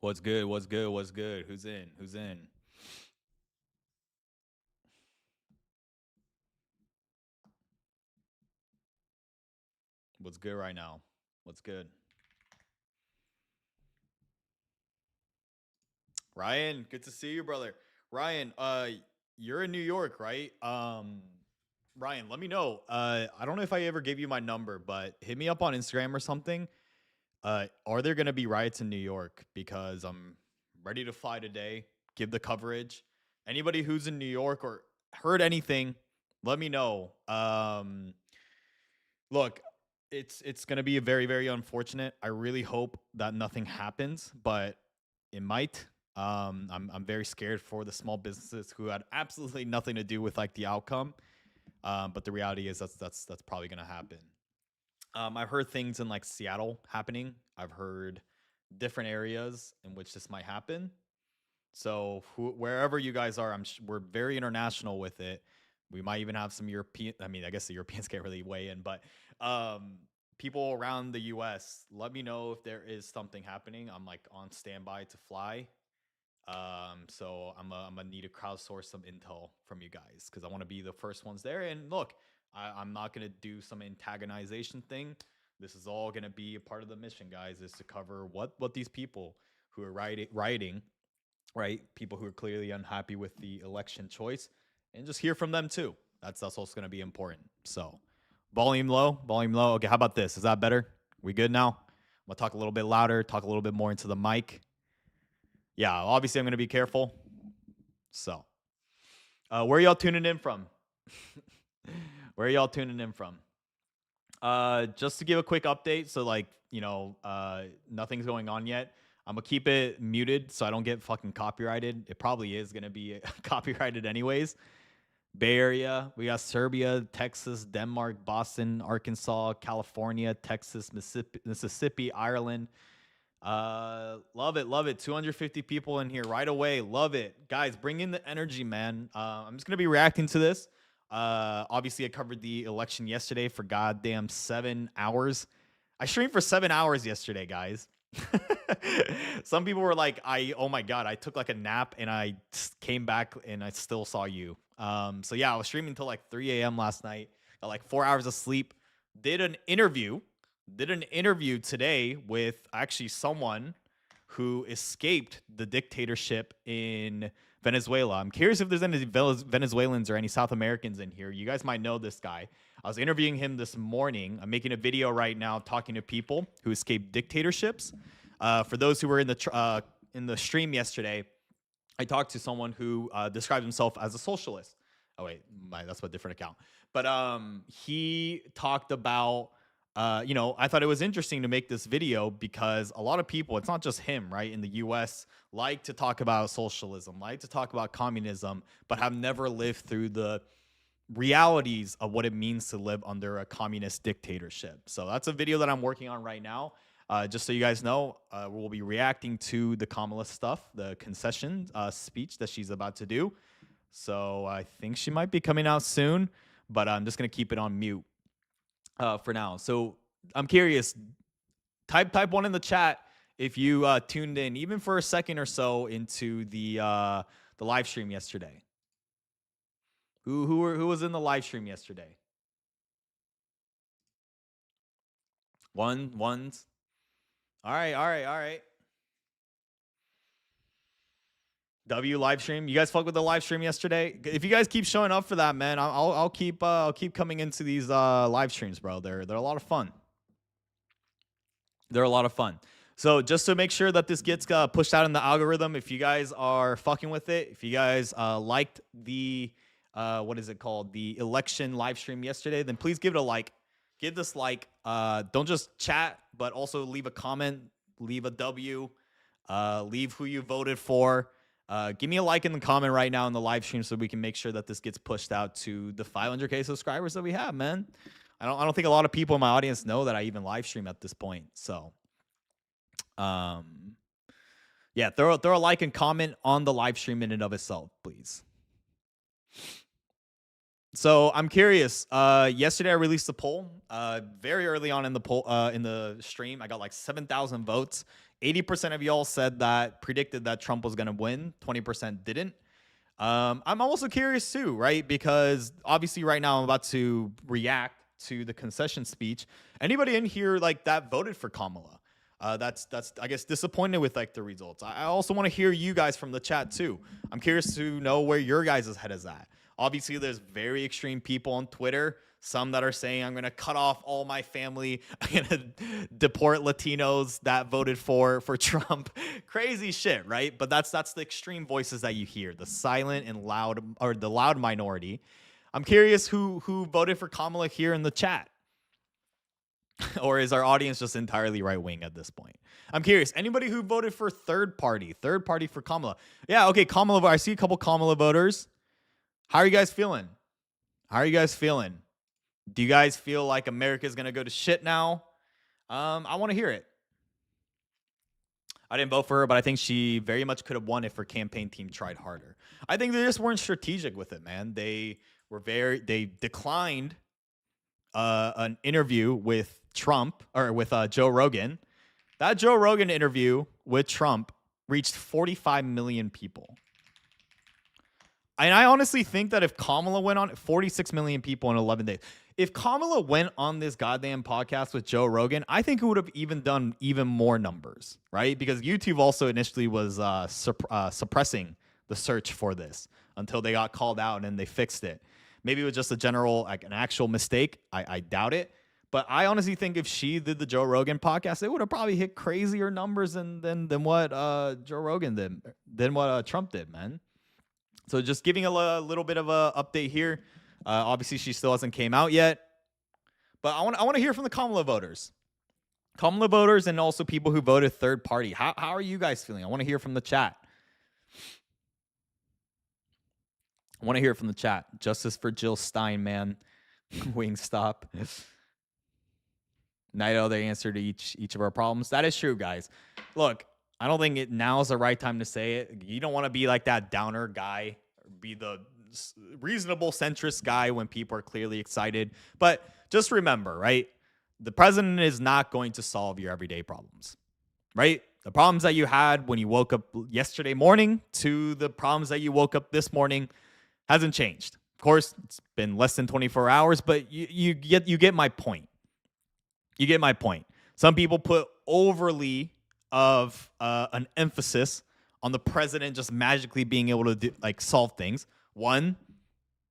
What's good? What's good? What's good? Who's in? Who's in? What's good right now? What's good? Ryan, good to see you, brother. Ryan, you're in New York, right? Ryan, let me know. I don't know if I ever gave you my number, but hit me up on Instagram or something. Are there gonna be riots in New York? Because I'm ready to fly today. Give the coverage. Anybody who's in New York or heard anything, let me know. Look, it's gonna be a very unfortunate. I really hope that nothing happens, but it might. I'm very scared for the small businesses who had absolutely nothing to do with like the outcome. But the reality is that's probably gonna happen. I've heard things in like Seattle happening. I've heard different areas in which this might happen. So wherever you guys are, we're very international with it. We might even have some European. I mean, I guess the Europeans can't really weigh in, but um, people around the U.S. Let me know if there is something happening. I'm like on standby to fly. So I'm gonna need to crowdsource some intel from you guys because I want to be the first ones there. And look, I'm not gonna do some antagonization thing. This is all gonna be a part of the mission, guys. Is to cover what these people who are rioting, right? People who are clearly unhappy with the election choice, and just hear from them too. That's also going to be important. So, volume low, volume low. Okay, how about this? Is that better? We good now? I'm gonna talk a little bit louder, talk a little bit more into the mic. Yeah, obviously I'm gonna be careful. So, where are y'all tuning in from? Where are y'all tuning in from? Just to give a quick update, so like nothing's going on yet. I'm gonna keep it muted so I don't get fucking copyrighted. It probably is gonna be copyrighted anyways. Bay Area, we got Serbia, Texas, Denmark, Boston, Arkansas, California, Texas, Mississippi, Ireland. Love it, love it. 250 people in here right away. Love it, guys. Bring in the energy, man. I'm just gonna be reacting to this. Obviously, I covered the election yesterday for goddamn 7 hours. I streamed for 7 hours yesterday, guys. Some people were like, oh my God, I took like a nap and I came back and I still saw you. So yeah, I was streaming until like 3 a.m. last night, got like 4 hours of sleep, did an interview today with actually someone who escaped the dictatorship in Venezuela. I'm curious if there's any Venezuelans or any South Americans in here. You guys might know this guy. I was interviewing him this morning. I'm making a video right now talking to people who escaped dictatorships. For those who were in the stream yesterday, I talked to someone who described himself as a socialist. Oh wait, that's a different account. But he talked about I thought it was interesting to make this video because a lot of people, it's not just him, right, in the US, like to talk about socialism, like to talk about communism, but have never lived through the realities of what it means to live under a communist dictatorship. So that's a video that I'm working on right now. Just so you guys know, we'll be reacting to the Kamala stuff, the concession speech that she's about to do. So I think she might be coming out soon, but I'm just going to keep it on mute for now. So I'm curious. Type one in the chat if you tuned in, even for a second or so, into the live stream yesterday. Who was in the live stream yesterday? Ones. All right. W live stream. You guys fuck with the live stream yesterday? If you guys keep showing up for that, man, I'll keep coming into these live streams, bro. They're a lot of fun. They're a lot of fun. So just to make sure that this gets pushed out in the algorithm, if you guys are fucking with it, if you guys liked the what is it called, the election live stream yesterday, then please give it a like. Give this like. Don't just chat, but also leave a comment, leave a W, leave who you voted for. Give me a like in the comment right now in the live stream so we can make sure that this gets pushed out to the 500K subscribers that we have, man. I don't think a lot of people in my audience know that I even live stream at this point. So, yeah, throw a like and comment on the live stream in and of itself, please. So I'm curious. Yesterday I released a poll. Very early on in the poll, in the stream, I got like 7,000 votes. 80% of y'all said that predicted that Trump was going to win. 20% didn't. I'm also curious too, right? Because obviously right now I'm about to react to the concession speech. Anybody in here like that voted for Kamala? That's I guess disappointed with like the results. I also want to hear you guys from the chat too. I'm curious to know where your guys' head is at. Obviously, there's very extreme people on Twitter. Some that are saying I'm gonna cut off all my family. I'm gonna deport Latinos that voted for Trump. Crazy shit, right? But that's the extreme voices that you hear, the silent and loud, or the loud minority. I'm curious who voted for Kamala here in the chat. Or is our audience just entirely right wing at this point? I'm curious. Anybody who voted for third party for Kamala? Yeah, okay, Kamala. I see a couple Kamala voters. How are you guys feeling? Do you guys feel like America's gonna go to shit now? I want to hear it. I didn't vote for her, but I think she very much could have won if her campaign team tried harder. I think they just weren't strategic with it, man. They declined an interview with Trump, or with Joe Rogan. That Joe Rogan interview with Trump reached 45 million people. And I honestly think that if Kamala went on 46 million people in 11 days, if Kamala went on this goddamn podcast with Joe Rogan, I think it would have even done even more numbers, right? Because YouTube also initially was suppressing the search for this until they got called out and then they fixed it. Maybe it was just a general, like an actual mistake. I doubt it. But I honestly think if she did the Joe Rogan podcast, it would have probably hit crazier numbers than what Joe Rogan did, than what Trump did, man. So just giving a little bit of a update here. Obviously, she still hasn't came out yet. But I want to hear from the Kamala voters. Kamala voters and also people who voted third party. How are you guys feeling? I want to hear from the chat. Justice for Jill Stein, man. Wingstop. Naito, they answered each of our problems. That is true, guys. Look, I don't think now is the right time to say it. You don't want to be like that downer guy, be the reasonable centrist guy when people are clearly excited. But just remember, right? The president is not going to solve your everyday problems, right? The problems that you had when you woke up yesterday morning to the problems that you woke up this morning hasn't changed. Of course, it's been less than 24 hours, but you get my point. You get my point. Some people put overly of an emphasis on the president just magically being able to solve things. One,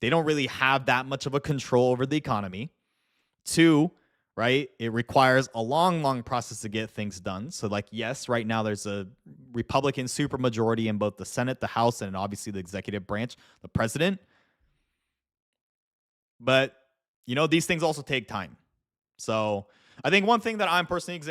they don't really have that much of a control over the economy. Two, right, it requires a long process to get things done. So yes, right now there's a Republican supermajority in both the Senate, the House, and obviously the executive branch, the president. But these things also take time. So I think one thing that I'm personally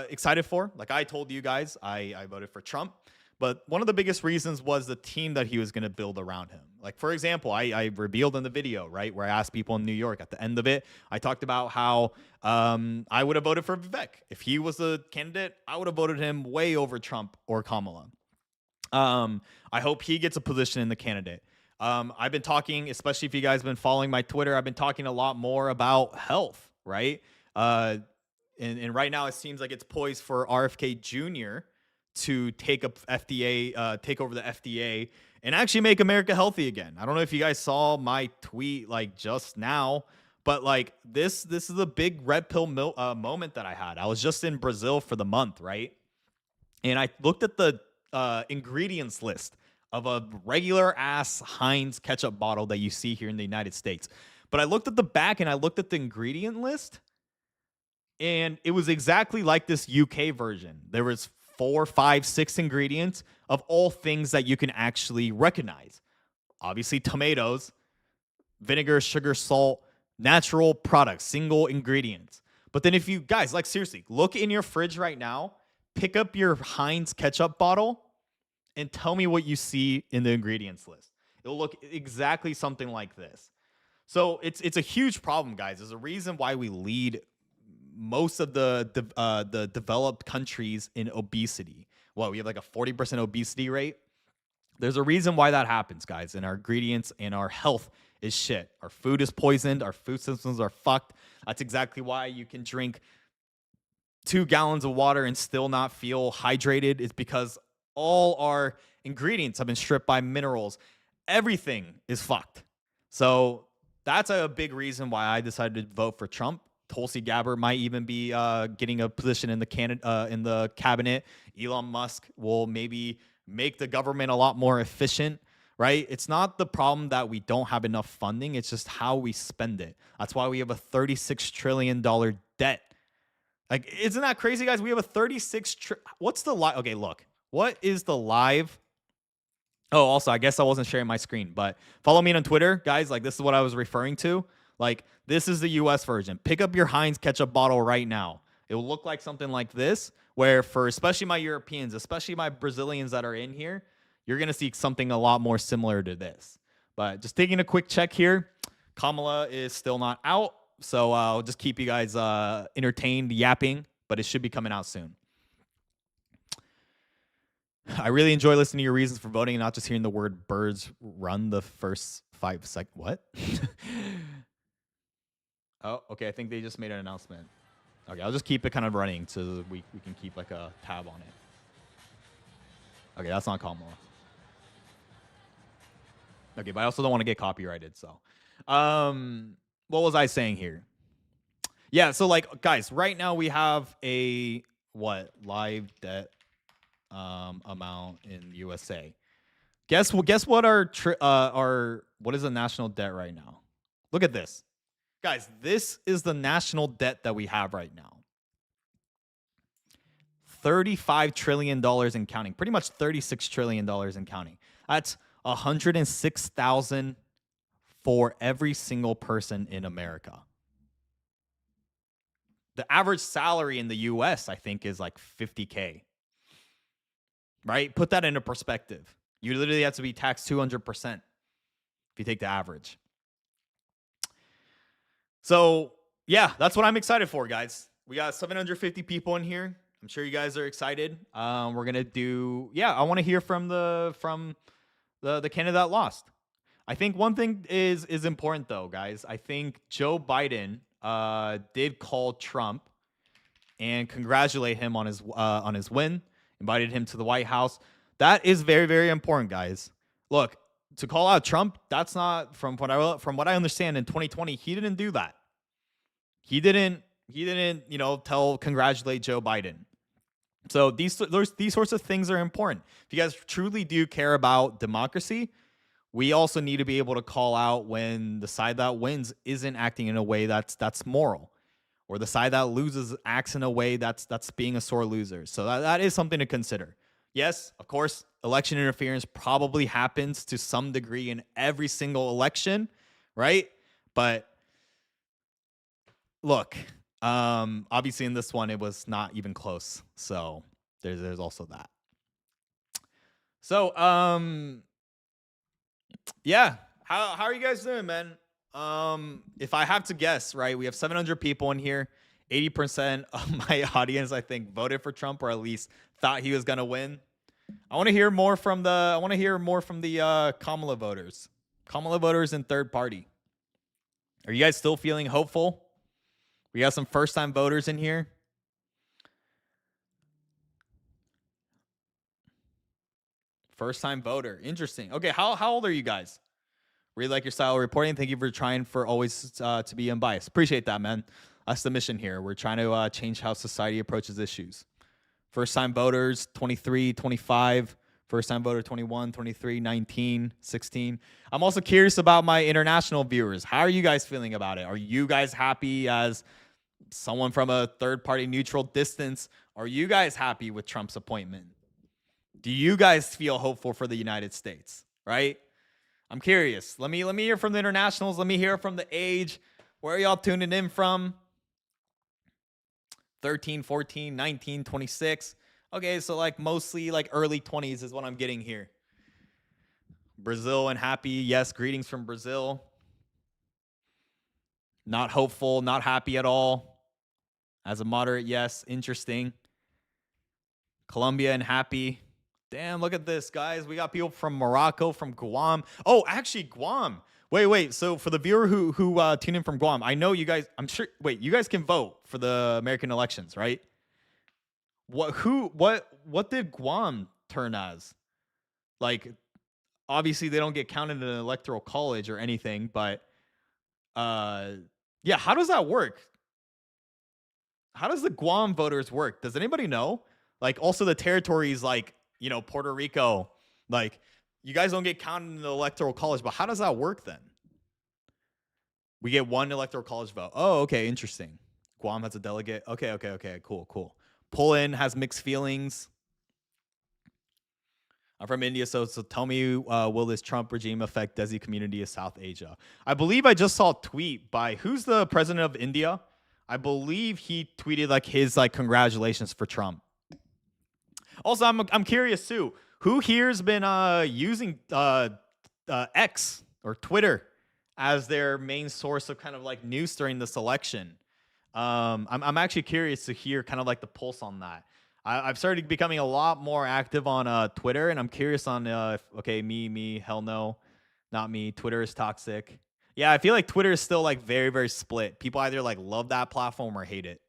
excited for, like I told you guys, I voted for Trump. But one of the biggest reasons was the team that he was going to build around him. Like, for example, I revealed in the video, right, where I asked people in New York at the end of it, I talked about how I would have voted for Vivek. If he was the candidate, I would have voted him way over Trump or Kamala. I hope he gets a position in the candidate. I've been talking, especially if you guys have been following my Twitter, I've been talking a lot more about health, right? And right now it seems like it's poised for RFK Jr. to take over the FDA and actually make America healthy again. I don't know if you guys saw my tweet just now, but this is a big red pill moment that I had. I was just in Brazil for the month, right? And I looked at the ingredients list of a regular ass Heinz ketchup bottle that you see here in the United States. But I looked at the back and I looked at the ingredient list, and it was exactly like this UK version. There was 4, 5, 6 ingredients of all things that you can actually recognize. Obviously, tomatoes, vinegar, sugar, salt, natural products, single ingredients. But then if you guys, seriously, look in your fridge right now, pick up your Heinz ketchup bottle, and tell me what you see in the ingredients list. It'll look exactly something like this. So it's a huge problem, guys. There's a reason why we lead most of the developed countries in obesity. Well, we have a 40% obesity rate. There's a reason why that happens, guys. And our ingredients and our health is shit. Our food is poisoned. Our food systems are fucked. That's exactly why you can drink 2 gallons of water and still not feel hydrated is because all our ingredients have been stripped by minerals. Everything is fucked. So that's a big reason why I decided to vote for Trump. Tulsi Gabbard might even be getting a position in the cabinet. Elon Musk will maybe make the government a lot more efficient, right? It's not the problem that we don't have enough funding. It's just how we spend it. That's why we have a $36 trillion debt. Like, isn't that crazy, guys? We have a 36 what's the live? Okay, look. What is the live? Oh, also, I guess I wasn't sharing my screen, but follow me on Twitter, guys. Like, this is what I was referring to. Like, this is the US version. Pick up your Heinz ketchup bottle right now. It will look like something like this, where for especially my Europeans, especially my Brazilians that are in here, you're going to see something a lot more similar to this. But just taking a quick check here. Kamala is still not out. So I'll just keep you guys entertained, yapping, but it should be coming out soon. I really enjoy listening to your reasons for voting and not just hearing the word birds run the first 5 seconds. What? Oh, okay. I think they just made an announcement. Okay, I'll just keep it kind of running so we can keep like a tab on it. Okay, that's not Kamala. Okay, but I also don't want to get copyrighted, so. What was I saying here? Yeah, so like, guys, right now we have a live debt amount in USA. Guess what our what is the national debt right now? Look at this. Guys, this is the national debt that we have right now. $35 trillion and counting. Pretty much $36 trillion and counting. That's 106,000 for every single person in America. The average salary in the US, I think, is like $50K. Right? Put that into perspective. You literally have to be taxed 200% if you take the average. So, yeah, that's what I'm excited for, guys. We got 750 people in here. I'm sure you guys are excited. We're going to do, I want to hear from the candidate that lost. I think one thing is important, though, guys. I think Joe Biden did call Trump and congratulate him on his win, invited him to the White House. That is very, very important, guys. Look, to call out Trump, that's not from what I understand in 2020. He didn't do that. He didn't congratulate Joe Biden. So these sorts of things are important. If you guys truly do care about democracy, we also need to be able to call out when the side that wins isn't acting in a way that's moral, or the side that loses acts in a way that's being a sore loser. So that is something to consider. Yes, of course, election interference probably happens to some degree in every single election, right? But look, obviously in this one, it was not even close. So there's also that. So, yeah. How are you guys doing, man? If I have to guess, right, we have 700 people in here. 80% of my audience, I think, voted for Trump, or at least thought he was gonna win. I want to hear more from the Kamala voters. Kamala voters in third party. Are you guys still feeling hopeful? We got some first-time voters in here. First-time voter. Interesting. Okay, how old are you guys? Really like your style of reporting. Thank you for trying for always to be unbiased. Appreciate that, man. That's the mission here. We're trying to change how society approaches issues. First-time voters, 23, 25. First-time voter, 21, 23, 19, 16. I'm also curious about my international viewers. How are you guys feeling about it? Are you guys happy as someone from a third-party neutral distance? Are you guys happy with Trump's appointment? Do you guys feel hopeful for the United States, right? I'm curious. Let me hear from the internationals. Let me hear from the age. Where are y'all tuning in from? 13, 14, 19, 26. Okay, so like mostly like early 20s is what I'm getting here. Brazil and happy. Yes, greetings from Brazil. Not hopeful, not happy at all. As a moderate, yes. Interesting. Colombia and happy. Damn, look at this, guys. We got people from Morocco, from Guam. Oh, actually, Guam. Wait. So for the viewer who tuned in from Guam, I know you guys, I'm sure, you guys can vote for the American elections, right? What did Guam turn as? Like, obviously they don't get counted in an electoral college or anything, but uh yeah, how does that work? How does the Guam voters work? Does anybody know? Like, also the territories, like, Puerto Rico, like, you guys don't get counted in the electoral college, but how does that work then? We get one electoral college vote. Oh, okay, interesting. Guam has a delegate. Okay, cool. Poland has mixed feelings. I'm from India, so tell me, will this Trump regime affect Desi community of South Asia? I believe I just saw a tweet by who's the president of India. I believe he tweeted like his congratulations for Trump. Also, I'm curious too. Who here's been using X or Twitter as their main source of kind of like news during this election? I'm actually curious to hear kind of like the pulse on that. I've started becoming a lot more active on Twitter, and I'm curious on me, hell no, not me. Twitter is toxic. Yeah, I feel like Twitter is still like very, very split. People either like love that platform or hate it.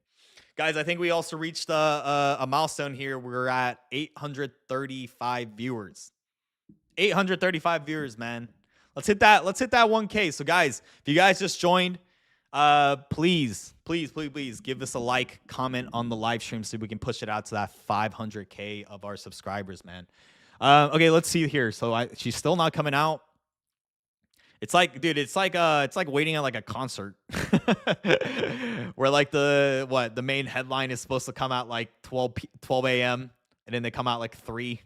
Guys, I think we also reached a milestone here. We're at 835 viewers. 835 viewers, man. Let's hit that 1K. So guys, if you guys just joined, please give us a like, comment on the live stream so we can push it out to that 500K of our subscribers, man. Okay, let's see here. So she's still not coming out. It's like, dude, it's like waiting at like a concert where like the main headline is supposed to come out like 12 a.m. and then they come out like 3.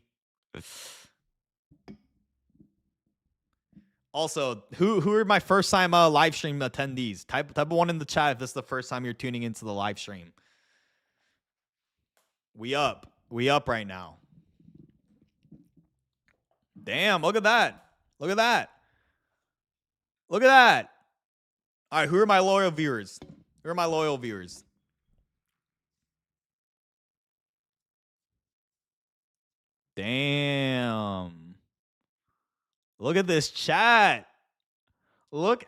Also, who are my first time live stream attendees? Type one in the chat if this is the first time you're tuning into the live stream. We up right now. Damn, look at that. All right, who are my loyal viewers? Damn. Look at this chat. That's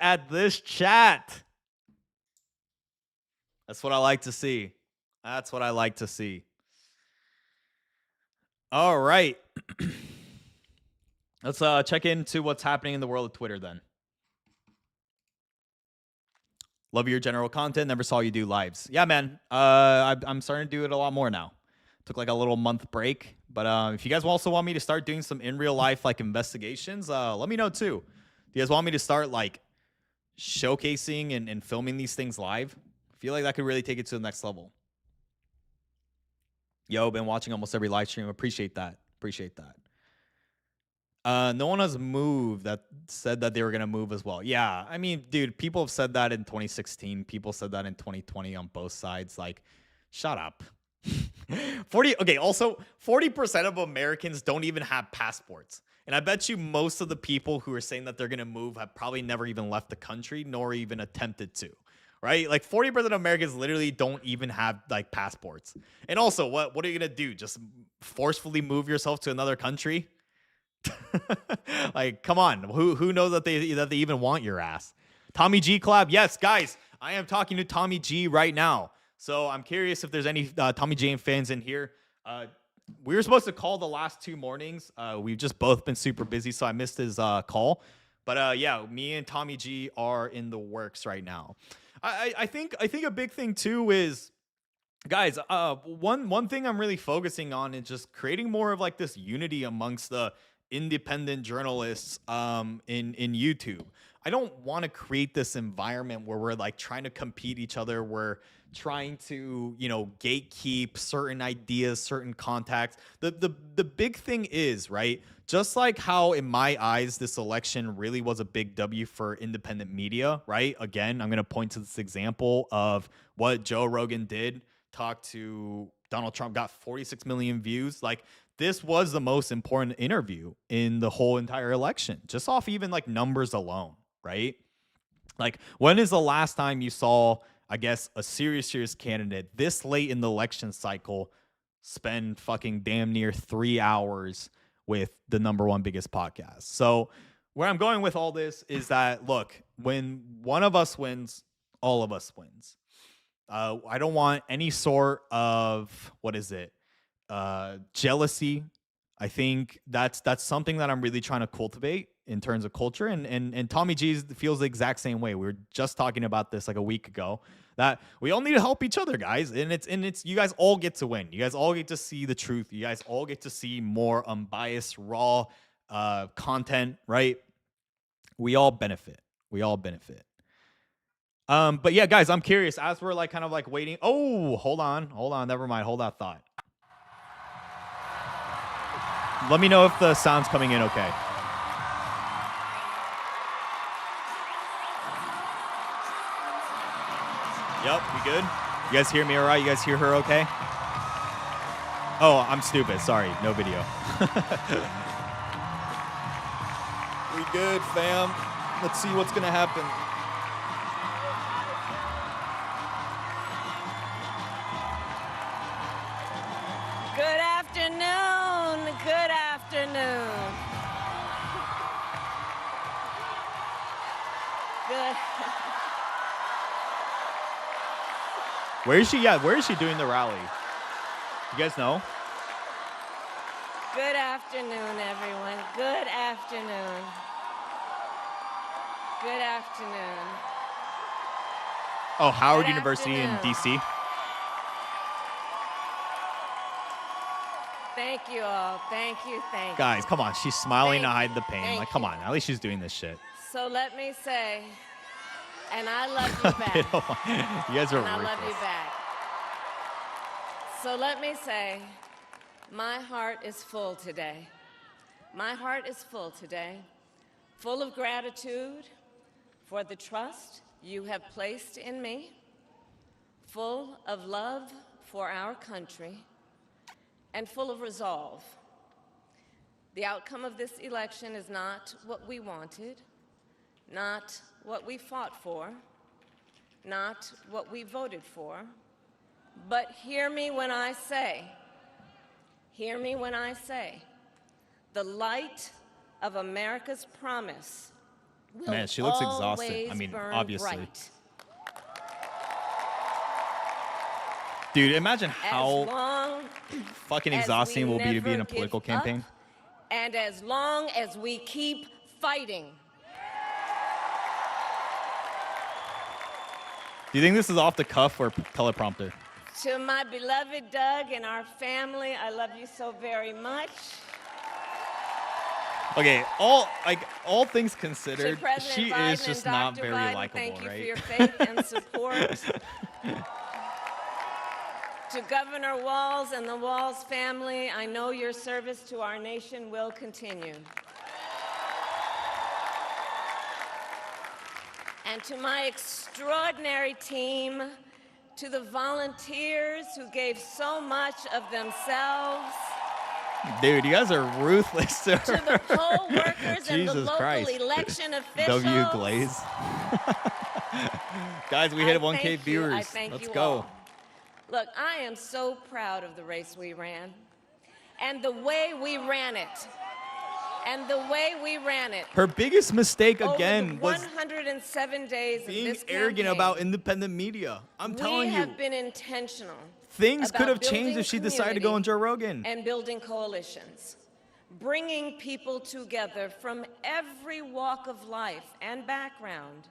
what I like to see. All right. Let's check into what's happening in the world of Twitter then. Love your general content. Never saw you do lives. Yeah, man. I'm starting to do it a lot more now. Took like a little month break. But if you guys also want me to start doing some in real life like investigations, let me know too. Do you guys want me to start like showcasing and filming these things live? I feel like that could really take it to the next level. Yo, been watching almost every live stream. Appreciate that. No one has moved that said that they were going to move as well. Yeah, I mean, dude, people have said that in 2016. People said that in 2020 on both sides. Like, shut up. 40% of Americans don't even have passports. And I bet you most of the people who are saying that they're going to move have probably never even left the country, nor even attempted to. Right? Like 40% of Americans literally don't even have like passports. And also, what are you going to do? Just forcefully move yourself to another country? Like, come on. Who knows that they even want your ass? Tommy G collab. Yes, guys, I am talking to Tommy G right now. So I'm curious if there's any Tommy G fans in here. We were supposed to call the last 2 mornings. We've just both been super busy, so I missed his call. But yeah, me and Tommy G are in the works right now. I think a big thing too is, guys, one thing I'm really focusing on is just creating more of like this unity amongst the independent journalists in YouTube. I don't want to create this environment where we're like trying to compete each other. We're trying to, gatekeep certain ideas, certain contacts. The big thing is, right, just like how in my eyes this election really was a big W for independent media, right? Again, I'm going to point to this example of what Joe Rogan did. Talked to Donald Trump, got 46 million views. Like, this was the most important interview in the whole entire election, just off even like numbers alone, right? Like, when is the last time you saw, I guess, a serious candidate this late in the election cycle spend fucking damn near 3 hours with the #1 biggest podcast? So where I'm going with all this is that, look, when one of us wins, all of us wins. I don't want any sort of, jealousy. I think that's something that I'm really trying to cultivate in terms of culture. And Tommy G feels the exact same way. We were just talking about this like a week ago, that we all need to help each other, guys. And it's you guys all get to win. You guys all get to see the truth. You guys all get to see more unbiased, raw content, right? We all benefit. We all benefit. But yeah, guys, I'm curious as we're like kind of like waiting. Oh, hold on. Never mind. Hold that thought. Let me know if the sound's coming in okay. Yep, we good? You guys hear me all right? You guys hear her okay? Oh, I'm stupid. Sorry, no video. We good, fam. Let's see what's gonna happen. Good afternoon. Good afternoon. Good. Where is she? Yeah, where is she doing the rally? You guys know? Good afternoon, everyone. Good afternoon. Good afternoon. Oh, Howard Good University in afternoon. DC. Thank you all. Thank you. Thank you. Guys, come on. She's smiling to hide the pain. Thank Like, come you. on. At least she's doing this shit. So let me say, and I love you back. You guys are And I love you ruthless. back. So let me say, my heart is full today. My heart is full today, full of gratitude for the trust you have placed in me, full of love for our country, and full of resolve. The outcome of this election is not what we wanted, not what we fought for, not what we voted for, but hear me when I say, the light of America's promise will Man, she looks exhausted. always I mean, burn obviously. bright. Dude, imagine As how long fucking as exhausting it we will be to be in a never political give up, campaign. and as long as we keep fighting. Do you think this is off the cuff or teleprompter? To my beloved Doug and our family, I love you so very much. Okay, all things To considered, President she Biden is just and not Dr. very Biden, likable, thank you right? for your faith and support. To Governor Walz and the Walz family, I know your service to our nation will continue. And to my extraordinary team, to the volunteers who gave so much of themselves, Dude, you guys are ruthless. to the poll workers and the Jesus local Christ. election officials. W Glaze. Guys, we hit I 1K thank you. viewers. I thank Let's you go. all. Look, I am so proud of the race we ran and the way we ran it. Her biggest mistake Over again the was 107 days of being this arrogant campaign, about independent media. I'm telling we you, have been intentional. things could have about changed building if she decided to go on community Joe Rogan. and building coalitions, bringing people together from every walk of life and background.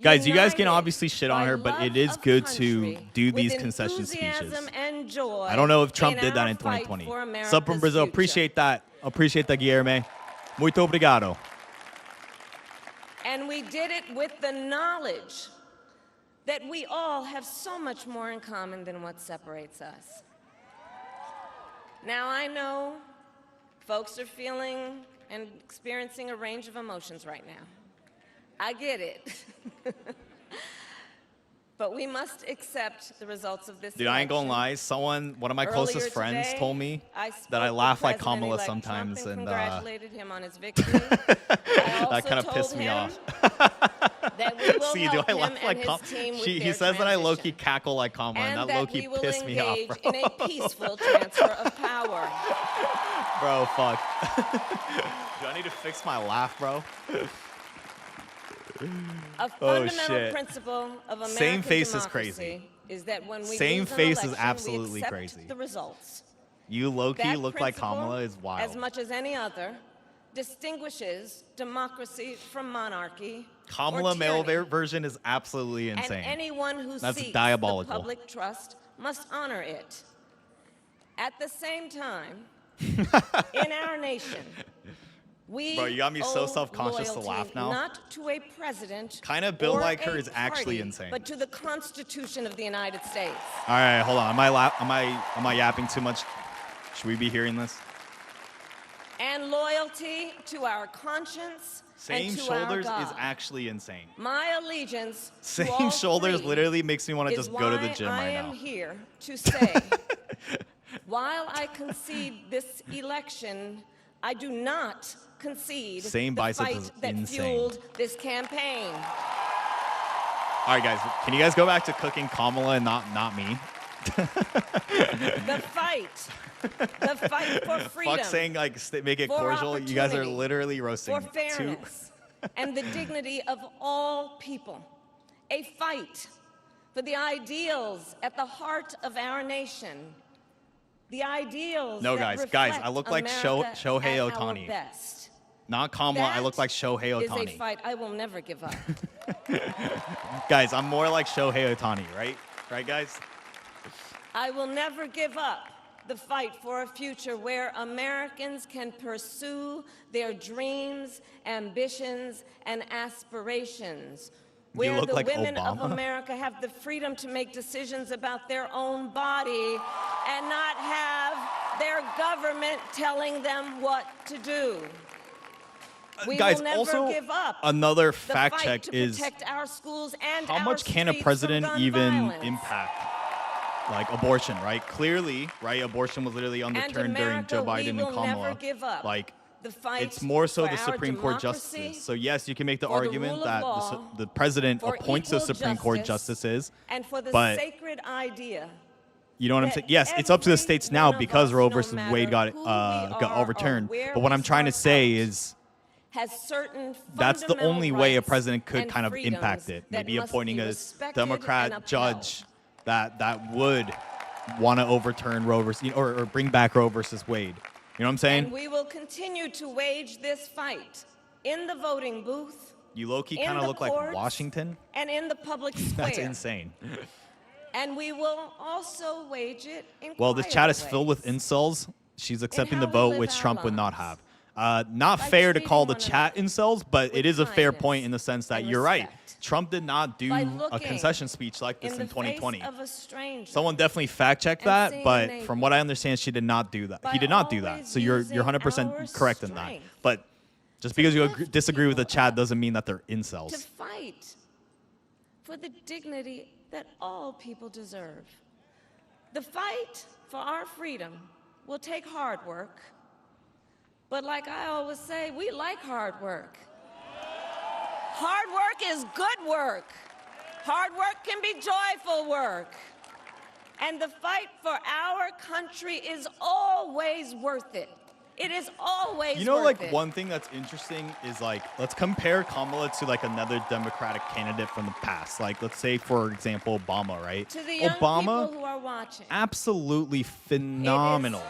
Guys, you guys can united obviously shit on by her, but love it is of good to country do with these concession enthusiasm speeches. and joy I don't know if Trump did that our in fight 2020. for Sup from America's Brazil. future. Appreciate that. Appreciate that, Guilherme. Muito obrigado. And we did it with the knowledge that we all have so much more in common than what separates us. Now, I know folks are feeling and experiencing a range of emotions right now. I get it. But we must accept the results of this Dude, I ain't gonna election. line. One of my Earlier closest friends today, told me I that I spoke laugh with like Kamala President-elect sometimes, Trump and congratulated him on his victory. I also that kind of told pissed me him off. that we will See, do help I him laugh and like his Kamala? team with He their says that I low-key transition, cackle like Kamala, and and that that low-key we will pissed me off, engage bro. in a peaceful transfer of power. Bro, fuck. Do I need to fix my laugh, bro? A Oh, fundamental shit. principle of American Same face is democracy crazy. is that when we Same lose an face is election, absolutely we accept crazy. the results. You low-key That look like principle, Kamala is wild. as much as any other, distinguishes democracy from monarchy Kamala or male tyranny. version is absolutely insane. And anyone who That's seeks diabolical. the public trust must honor it. At the same time, in our nation, we Bro, you got me so owe self-conscious to loyalty laugh now. not to a president Kinda built or like her a is actually party, insane. but to the Constitution of the United States. All right, hold on. Am I yapping too much? Should we be hearing this? And loyalty to our conscience Saying and to shoulders our is God. actually insane. My allegiance to Saying all shoulders three literally makes me want to is just go to the why gym I right am now. here to say, while I concede this election, I do not concede Saying the biceps fight is that insane. fueled this campaign. All right, guys, can you guys go back to cooking Kamala and not me? The fight for freedom, Fuck saying like make it for cordial. You guys are opportunity, literally roasting for two. fairness and the dignity of all people. A fight for the ideals at the heart of our nation. The ideals No, that guys, reflect I look like America Shohei at our Ohtani. best. Not Kamala. I That look like Shohei is a Ohtani. fight I will never give up. Guys, I'm more like Shohei Ohtani, right? Right, guys? I will never give up the fight for a future where Americans can pursue their dreams, ambitions, and aspirations. Where look the like women Obama. of America have the freedom to make decisions about their own body and not have their government telling them what to do. We Guys, will never also give up another the fact fight check to is protect our schools and how our much can a streets from president gun even violence. impact like abortion, right? Clearly, right, abortion was literally And underturned during America, Joe we Biden will and Kamala. never give up. Like The fight it's more so for the our Supreme Court democracy, justices. So yes, you can make the for the argument rule of that law, the president for appoints those equal Supreme Court justice, justices. and for the but sacred idea you know what I'm that saying? Yes, it's up to the every states now one of because us, Roe no versus matter Wade got who we are overturned. or where But what we I'm trying to start say out, is has certain that's the fundamental only way a rights president could and kind of freedoms impact it. that Maybe must appointing be a respected Democrat and judge upheld. that would want to overturn Roe versus or bring back Roe versus Wade. You know what I'm saying? And we will continue to wage this fight in the voting booth, You low-key in kind of the look like courts, Washington. and in the public square. That's insane. And we will also wage it in Well, this chat is quieter filled with ways. incels. She's accepting how the we vote, live which our Trump would not lives. have. Not By fair to call the treating chat one incels, but with it is a fair kindness point in the sense that and you're right. respect. Trump did not do By a looking concession speech like this in in the 2020. face of a stranger. Someone definitely fact checked and that, seeing a but neighbor. from what I understand, she did not do that. By He did not do that. always So you're using 100% our correct in that. strength But just because you lift disagree with the people chat up, doesn't mean that they're to incels. fight for the dignity that all people deserve. The fight for our freedom will take hard work, but like I always say, we like hard work. Hard work is good work. Hard work can be joyful work. And the fight for our country is always worth it. It is always You know, worth like it. one thing that's interesting is like, let's compare Kamala to like another Democratic candidate from the past. Like, let's say, for example, Obama, right? To the young Obama, people who are watching. absolutely phenomenal.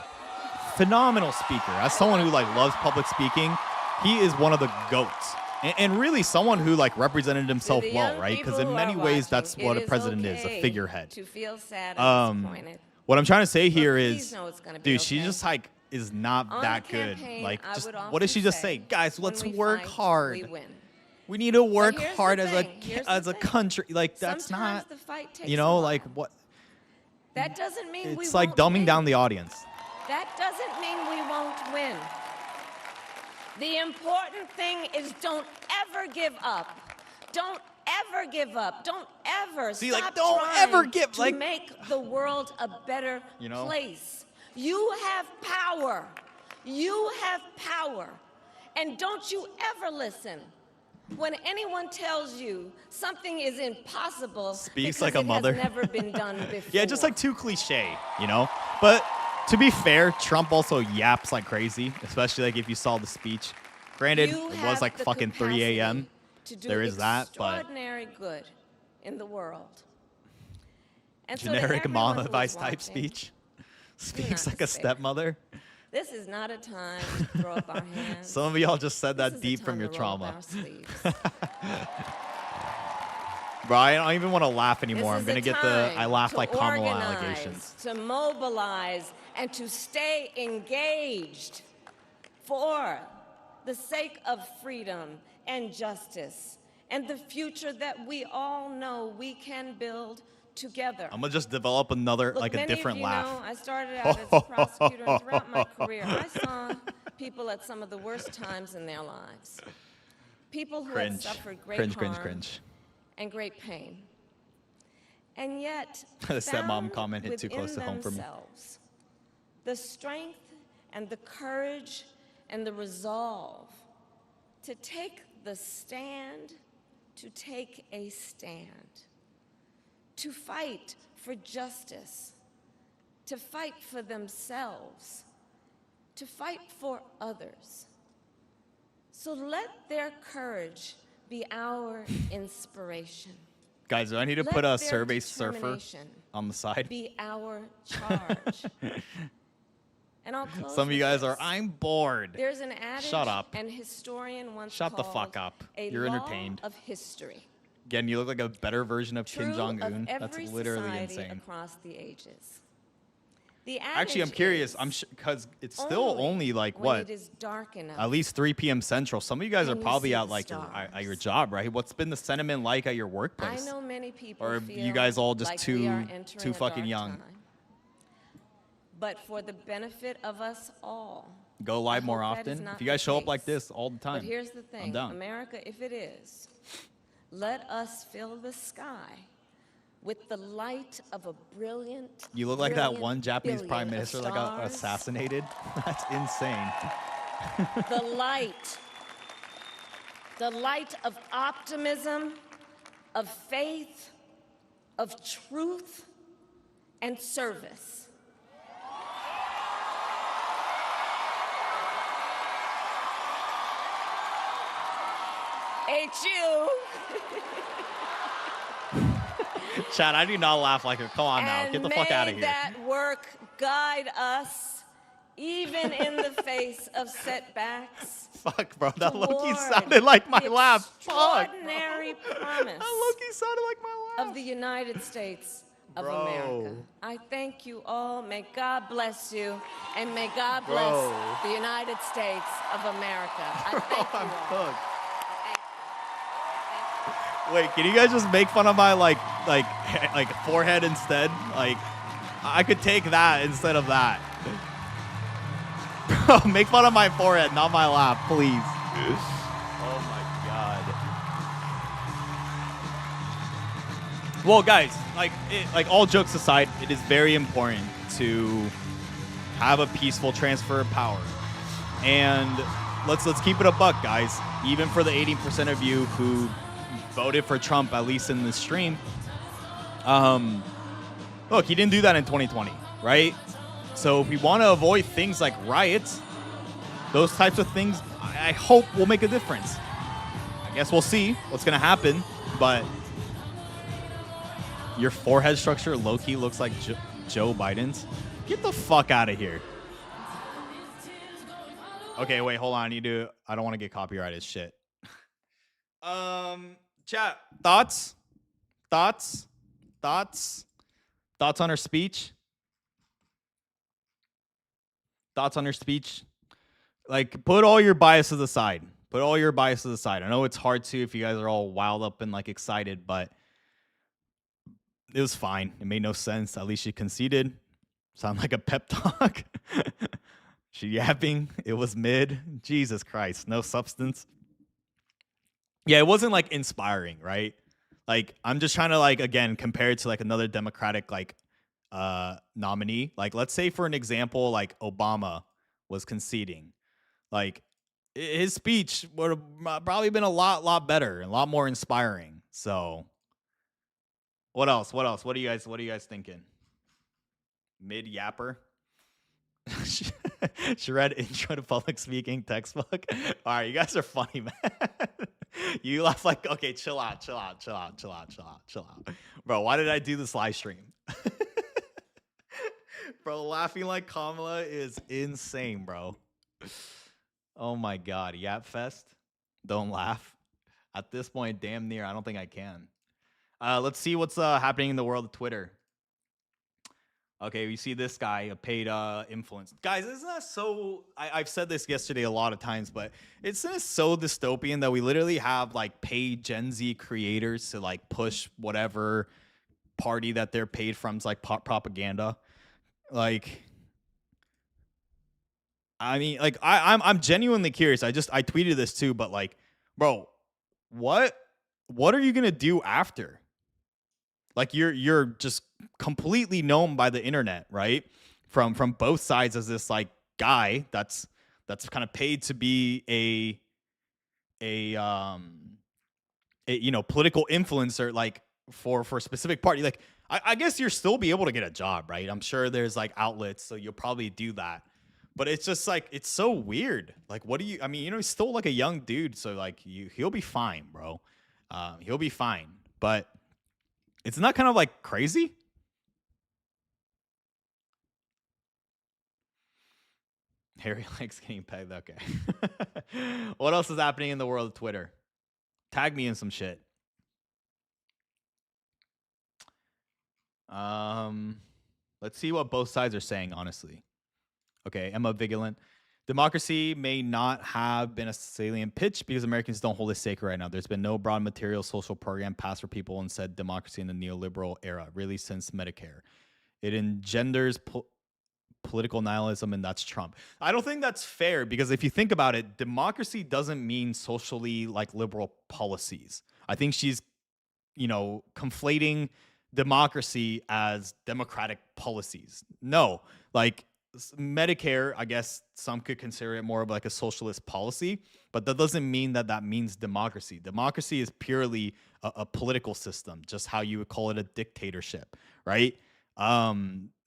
Phenomenal speaker. As someone who like loves public speaking, he is one of the GOATs. And really someone who like represented himself To the well, young right? Because people in who many are ways, watching, that's what it a president is, okay a figurehead. to feel sad and disappointed. What I'm trying to say here please is, know it's gonna be dude, she okay. just like is not On that the good. campaign, Like, I just would what does she often just say? Guys, when let's we work fight, hard. we win. We need to work here's the hard thing, here's the as a thing. country. Like, that's Sometimes not, the fight takes you a know, while. like what? That doesn't mean we It's like won't dumbing win. down the audience. That doesn't mean we won't win. The important thing is don't ever give up. Don't ever give up. Don't ever See, like, stop don't trying ever give- to like- make the world a better You know? place. You have power. You have power. And don't you ever listen when anyone tells you something is impossible Speaks because like a it mother. has never been done before. Yeah, just like too cliche, you know? But to be fair, Trump also yaps like crazy, especially like if you saw the speech. Granted, You it have was like the fucking 3 a.m. capacity to do There is that, but extraordinary good in the world. And so to generic everyone mom who is advice type watching, speech. Speaks not like a despair. stepmother. This is not a time to throw up our hands. Some of y'all just said This that is a deep from time your to roll up trauma. our sleeves. Bro, I don't even want to laugh anymore. I'm This going is to a get the time I laugh to like Kamala organize, allegations. to mobilize, and to stay engaged for the sake of freedom and justice and the future that we all know we can build together. I'm going to just develop another, Look, like a many different of you laugh. know I started out as a prosecutor, and throughout my career, I saw people at some of the worst times in their lives. People who had Cringe. suffered great Cringe, harm cringe, cringe. and great pain. And yet, The stepmom found comment hit too within close to home for me. themselves the strength and the courage and the resolve to take the stand, to take a stand, to fight for justice, to fight for themselves, to fight for others. So let their courage be our inspiration. Guys, do I need to Let put a their survey surfer determination on the side? be our charge. And I'll close Some of you with guys this. are, I'm bored. There's an adage Shut up. an historian once Shut the called fuck up. a You're law entertained. of history. Again, you look like a better version of True Kim Jong-un. of That's every literally society insane. across the ages. The Actually, I'm adage curious. is Because it's still only like, when what? it is dark enough. At least 3 p.m. Central. Some of you guys are Can you probably see at the like at your stars? job, right? What's been the sentiment like at your I workplace? know many people Or feel you guys all just like we are too entering a fucking dark young? time. But for the benefit of us all, Go live I more hope that is often. not If you guys the show up like case. this all the time, But here's the I'm thing, down. America, if it is, let us fill the sky with the light of a brilliant, You look like that brilliant one Japanese billion prime of minister that got stars. assassinated. That's insane. The light of optimism, of faith, of truth, and service. HU. Chad, I do not laugh like her. Come on now. Get the fuck out of And here. may that work guide us, even in the face of setbacks. Fuck, bro. That low-key toward sounded like my the laugh. Fuck. extraordinary promise That low-key sounded like my laugh. of the United States of Bro. America. I thank you all. May God bless you, and may God Bro. bless the United States of America. I thank you I'm all. cooked. Wait, can you guys just make fun of my like forehead instead? Like, I could take that instead of that. Bro, make fun of my forehead, not my laugh, please. Oh my god. Well, guys, like all jokes aside, it is very important to have a peaceful transfer of power. And let's keep it a buck, guys. Even for the 80% of you who voted for Trump, at least in this stream. Look, he didn't do that in 2020, right? So if we want to avoid things like riots, those types of things, I hope will make a difference. I guess we'll see what's going to happen, but your forehead structure low-key looks like Joe Biden's. Get the fuck out of here. Okay, wait, hold on. I don't want to get copyrighted shit. Chat, thoughts on her speech? Thoughts on her speech? Like, put all your biases aside. Put all your biases aside. I know it's hard to if you guys are all wild up and like excited, but it was fine. It made no sense. At least she conceded. Sound like a pep talk. She yapping. It was mid. Jesus Christ. No substance. Yeah, it wasn't like inspiring, right? Like, I'm just trying to like, again, compare it to like another Democratic like nominee. Like, let's say for an example, like Obama was conceding. Like, his speech would have probably been a lot better and a lot more inspiring. So what else? What are you guys thinking? Mid yapper? She read intro to public speaking textbook. All right, you guys are funny, man. You laugh like, okay, chill out. Bro, why did I do this live stream? Bro, laughing like Kamala is insane, bro. Oh my god, Yap Fest. Don't laugh. At this point, damn near, I don't think I can. Let's see what's happening in the world of Twitter. Okay, we see this guy, a paid influence. Guys, isn't that so... I've said this yesterday a lot of times, but isn't it so dystopian that we literally have, like, paid Gen Z creators to, like, push whatever party that they're paid from is, like, propaganda? Like... I mean, like, I'm genuinely curious. I tweeted this too, but, like, bro, what are you gonna do after? Like, you're just completely known by the internet, right? From both sides as this, like, guy that's kind of paid to be a you know, political influencer, like, for a specific party. Like, I guess you'll still be able to get a job, right? I'm sure there's, like, outlets, so you'll probably do that. But it's just like, it's so weird. Like, what do you? I mean, you know, he's still like a young dude, so like, he'll be fine, bro. He'll be fine. But it's not kind of like crazy. Harry likes getting pegged. Okay. What else is happening in the world of Twitter? Tag me in some shit. Let's see what both sides are saying, honestly. Okay, Emma Vigilant. Democracy may not have been a salient pitch because Americans don't hold it sacred right now. There's been no broad material social program passed for people and said democracy in the neoliberal era, really since Medicare. It engenders political nihilism, and that's Trump. I don't think that's fair because if you think about it, democracy doesn't mean socially, like, liberal policies. I think she's, you know, conflating democracy as democratic policies. No, like, Medicare, I guess some could consider it more of like a socialist policy, but that doesn't mean that that means democracy. Democracy is purely a political system, just how you would call it a dictatorship, right?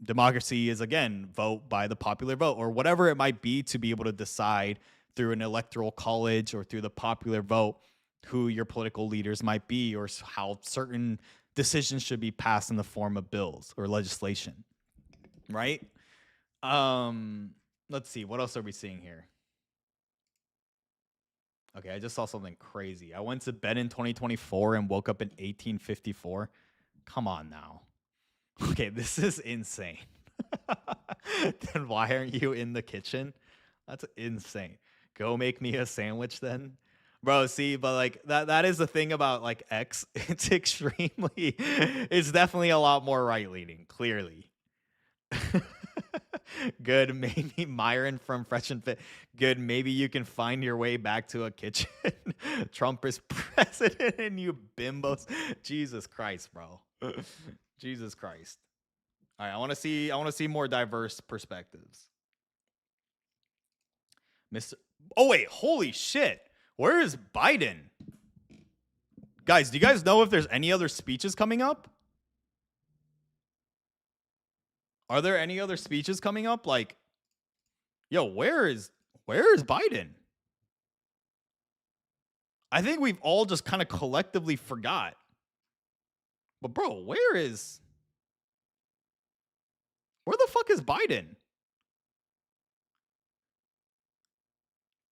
Democracy is, again, vote by the popular vote or whatever it might be, to be able to decide through an electoral college or through the popular vote who your political leaders might be, or how certain decisions should be passed in the form of bills or legislation, right? Let's see, what else are we seeing here? Okay, I just saw something crazy. I went to bed in 2024 and woke up in 1854. Come on now. Okay, this is insane. Then why aren't you in the kitchen? That's insane. Go make me a sandwich then. Bro, see, but like that is the thing about like X. It's extremely, it's definitely a lot more right leaning, clearly. Good, maybe Myron from Fresh and Fit. Good, maybe you can find your way back to a kitchen. Trump is president and you bimbos. Jesus Christ, bro. Jesus Christ. All right, I want to see more diverse perspectives. Mr. Oh wait, holy shit. Where is Biden? Guys, do you guys know if there's any other speeches coming up? Are there any other speeches coming up? Like, yo, where is Biden? I think we've all just kind of collectively forgot. But bro, where the fuck is Biden?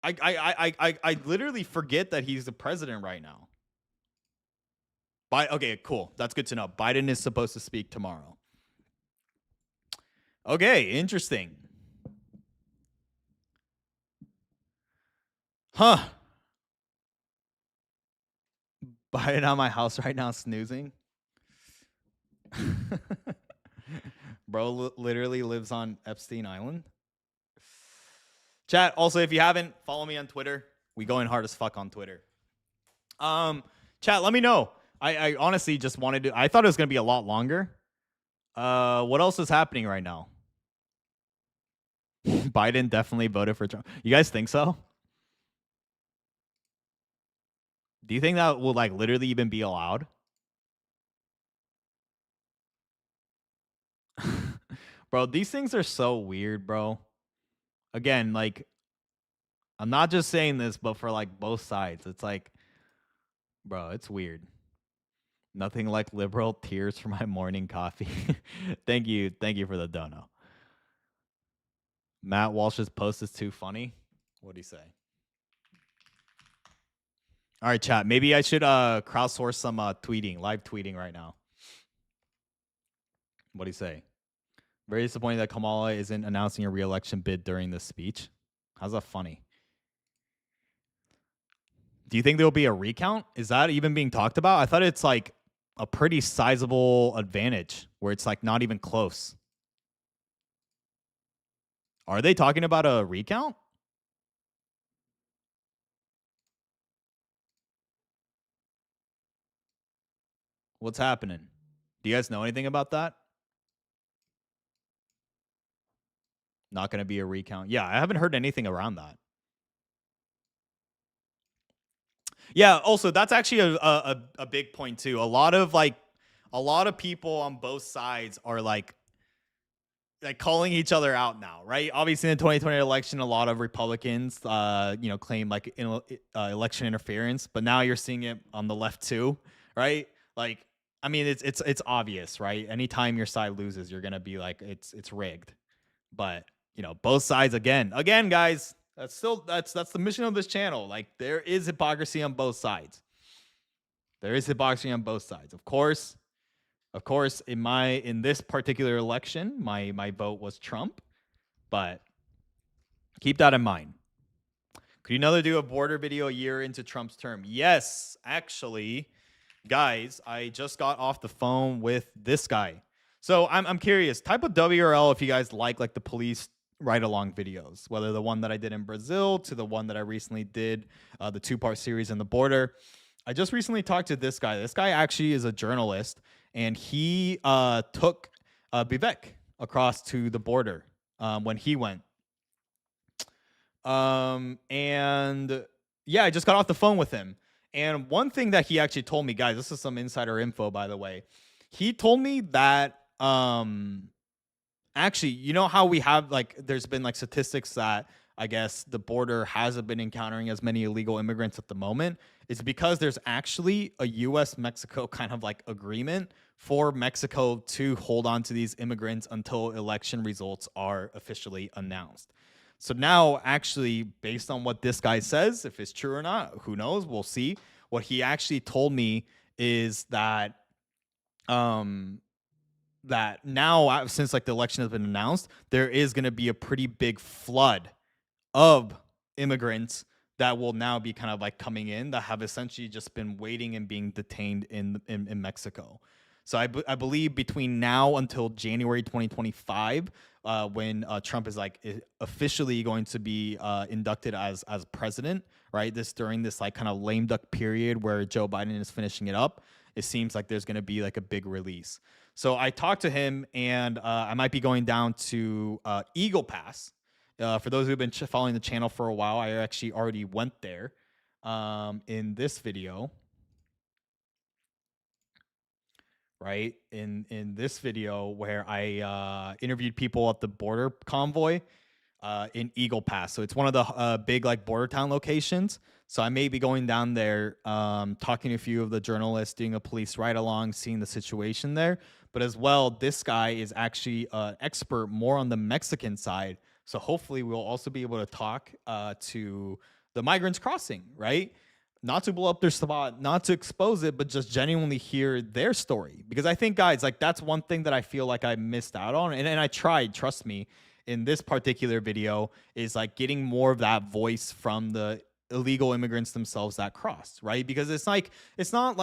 I literally forget that he's the president right now. Okay, cool. That's good to know. Biden is supposed to speak tomorrow. Okay, interesting. Huh. Biden on my house right now snoozing. Bro literally lives on Epstein Island. Chat, also, if you haven't, follow me on Twitter. We go in hard as fuck on Twitter. Chat, let me know. I honestly just wanted to... I thought it was going to be a lot longer. What else is happening right now? Biden definitely voted for Trump. You guys think so? Do you think that will, like, literally even be allowed? Bro, these things are so weird, bro. Again, like, I'm not just saying this, but for, like, both sides. It's like, bro, it's weird. Nothing like liberal tears for my morning coffee. Thank you for the dono. Matt Walsh's post is too funny. What do you say? All right, chat. Maybe I should crowdsource some tweeting, live tweeting right now. What do you say? Very disappointed that Kamala isn't announcing a re-election bid during this speech. How's that funny? Do you think there'll be a recount? Is that even being talked about? I thought it's like a pretty sizable advantage where it's like not even close. Are they talking about a recount? What's happening? Do you guys know anything about that? Not going to be a recount. Yeah, I haven't heard anything around that. Yeah, also that's actually a big point too. A lot of people on both sides are like calling each other out now, right? Obviously, in the 2020 election, a lot of Republicans, claim like election interference, but now you're seeing it on the left too, right? Like, I mean, it's obvious, right? Anytime your side loses, you're gonna be like, it's rigged. But both sides again, guys. That's the mission of this channel. Like, there is hypocrisy on both sides. There is hypocrisy on both sides. Of course, in this particular election, my vote was Trump, but keep that in mind. Could you another do a border video a year into Trump's term? Yes, actually, guys, I just got off the phone with this guy. So I'm curious. Type of WRL if you guys like the police ride-along videos, whether the one that I did in Brazil to the one that I recently did, the 2-part series in the border. I just recently talked to this guy. This guy actually is a journalist, and he took Vivek across to the border when he went. And yeah, I just got off the phone with him. And one thing that he actually told me, guys, this is some insider info, by the way. He told me that actually, you know how we have there's been statistics that I guess the border hasn't been encountering as many illegal immigrants at the moment. It's because there's actually a U.S.-Mexico kind of agreement for Mexico to hold on to these immigrants until election results are officially announced. So now, actually, based on what this guy says, if it's true or not, who knows? We'll see. What he actually told me is that that now, since the election has been announced, there is going to be a pretty big flood of immigrants that will now be kind of coming in that have essentially just been waiting and being detained in Mexico. So I believe between now until January 2025, when Trump is officially going to be inducted as president, right? During this kind of lame duck period where Joe Biden is finishing it up, it seems like there's going to be a big release. So I talked to him, and I might be going down to Eagle Pass. For those who've been following the channel for a while, I actually already went there in this video. Right? In this video where I interviewed people at the border convoy in Eagle Pass. So it's one of the big border town locations. So I may be going down there, talking to a few of the journalists, doing a police ride along, seeing the situation there. But as well, this guy is actually an expert more on the Mexican side. So hopefully we'll also be able to talk to the migrants crossing, right? Not to blow up their spot, not to expose it, but just genuinely hear their story. Because I think, guys, that's one thing that I feel like I missed out on. And I tried, trust me, in this particular video, is getting more of that voice from the illegal immigrants themselves that crossed, right? Because it's not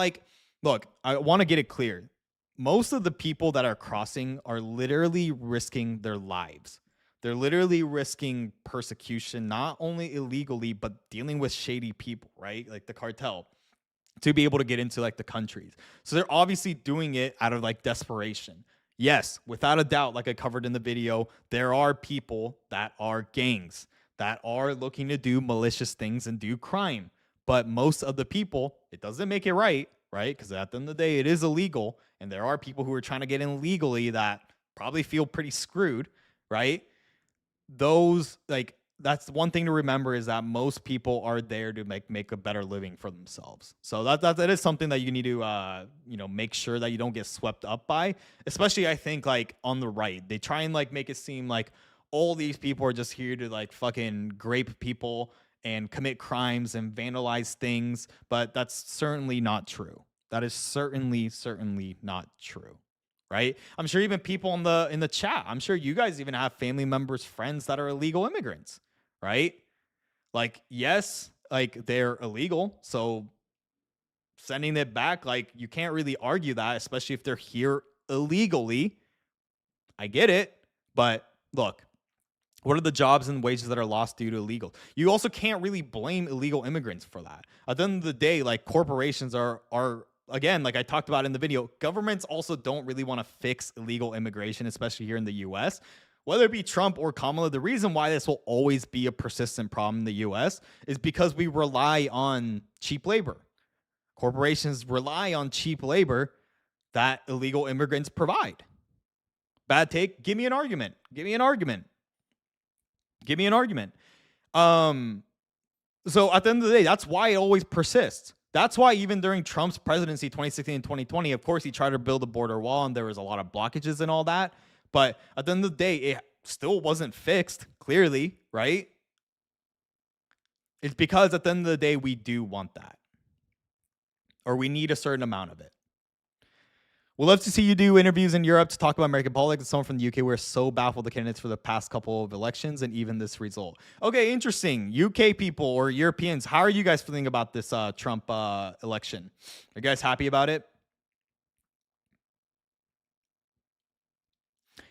look, I want to get it clear. Most of the people that are crossing are literally risking their lives. They're literally risking persecution, not only illegally, but dealing with shady people, right? Like the cartel, to be able to get into the countries. So they're obviously doing it out of desperation. Yes, without a doubt, like I covered in the video, there are people that are gangs that are looking to do malicious things and do crime. But most of the people, it doesn't make it right? Because at the end of the day, it is illegal. And there are people who are trying to get in legally that probably feel pretty screwed, right? Those that's one thing to remember, is that most people are there to make a better living for themselves. So that is something that you need to make sure that you don't get swept up by. Especially, I think on the right, they try and make it seem all these people are just here to like fucking grape people and commit crimes and vandalize things, but that's certainly not true. That is certainly not true. Right? I'm sure even people in the chat, I'm sure you guys even have family members, friends that are illegal immigrants, right? Like, yes, like they're illegal, so sending it back, like you can't really argue that, especially if they're here illegally. I get it, but look, what are the jobs and wages that are lost due to illegal? You also can't really blame illegal immigrants for that. At the end of the day, like corporations are again, like I talked about in the video, governments also don't really want to fix illegal immigration, especially here in the US. Whether it be Trump or Kamala, the reason why this will always be a persistent problem in the US is because we rely on cheap labor. Corporations rely on cheap labor that illegal immigrants provide. Bad take? Give me an argument. Give me an argument. Give me an argument. So at the end of the day, that's why it always persists. That's why even during Trump's presidency, 2016 and 2020, of course, he tried to build a border wall and there was a lot of blockages and all that. But at the end of the day, it still wasn't fixed, clearly, right? It's because at the end of the day, we do want that. Or we need a certain amount of it. We'd love to see you do interviews in Europe to talk about American politics. Someone from the UK, we're so baffled the candidates for the past couple of elections and even this result. Okay, interesting. UK people or Europeans, how are you guys feeling about this Trump election? Are you guys happy about it?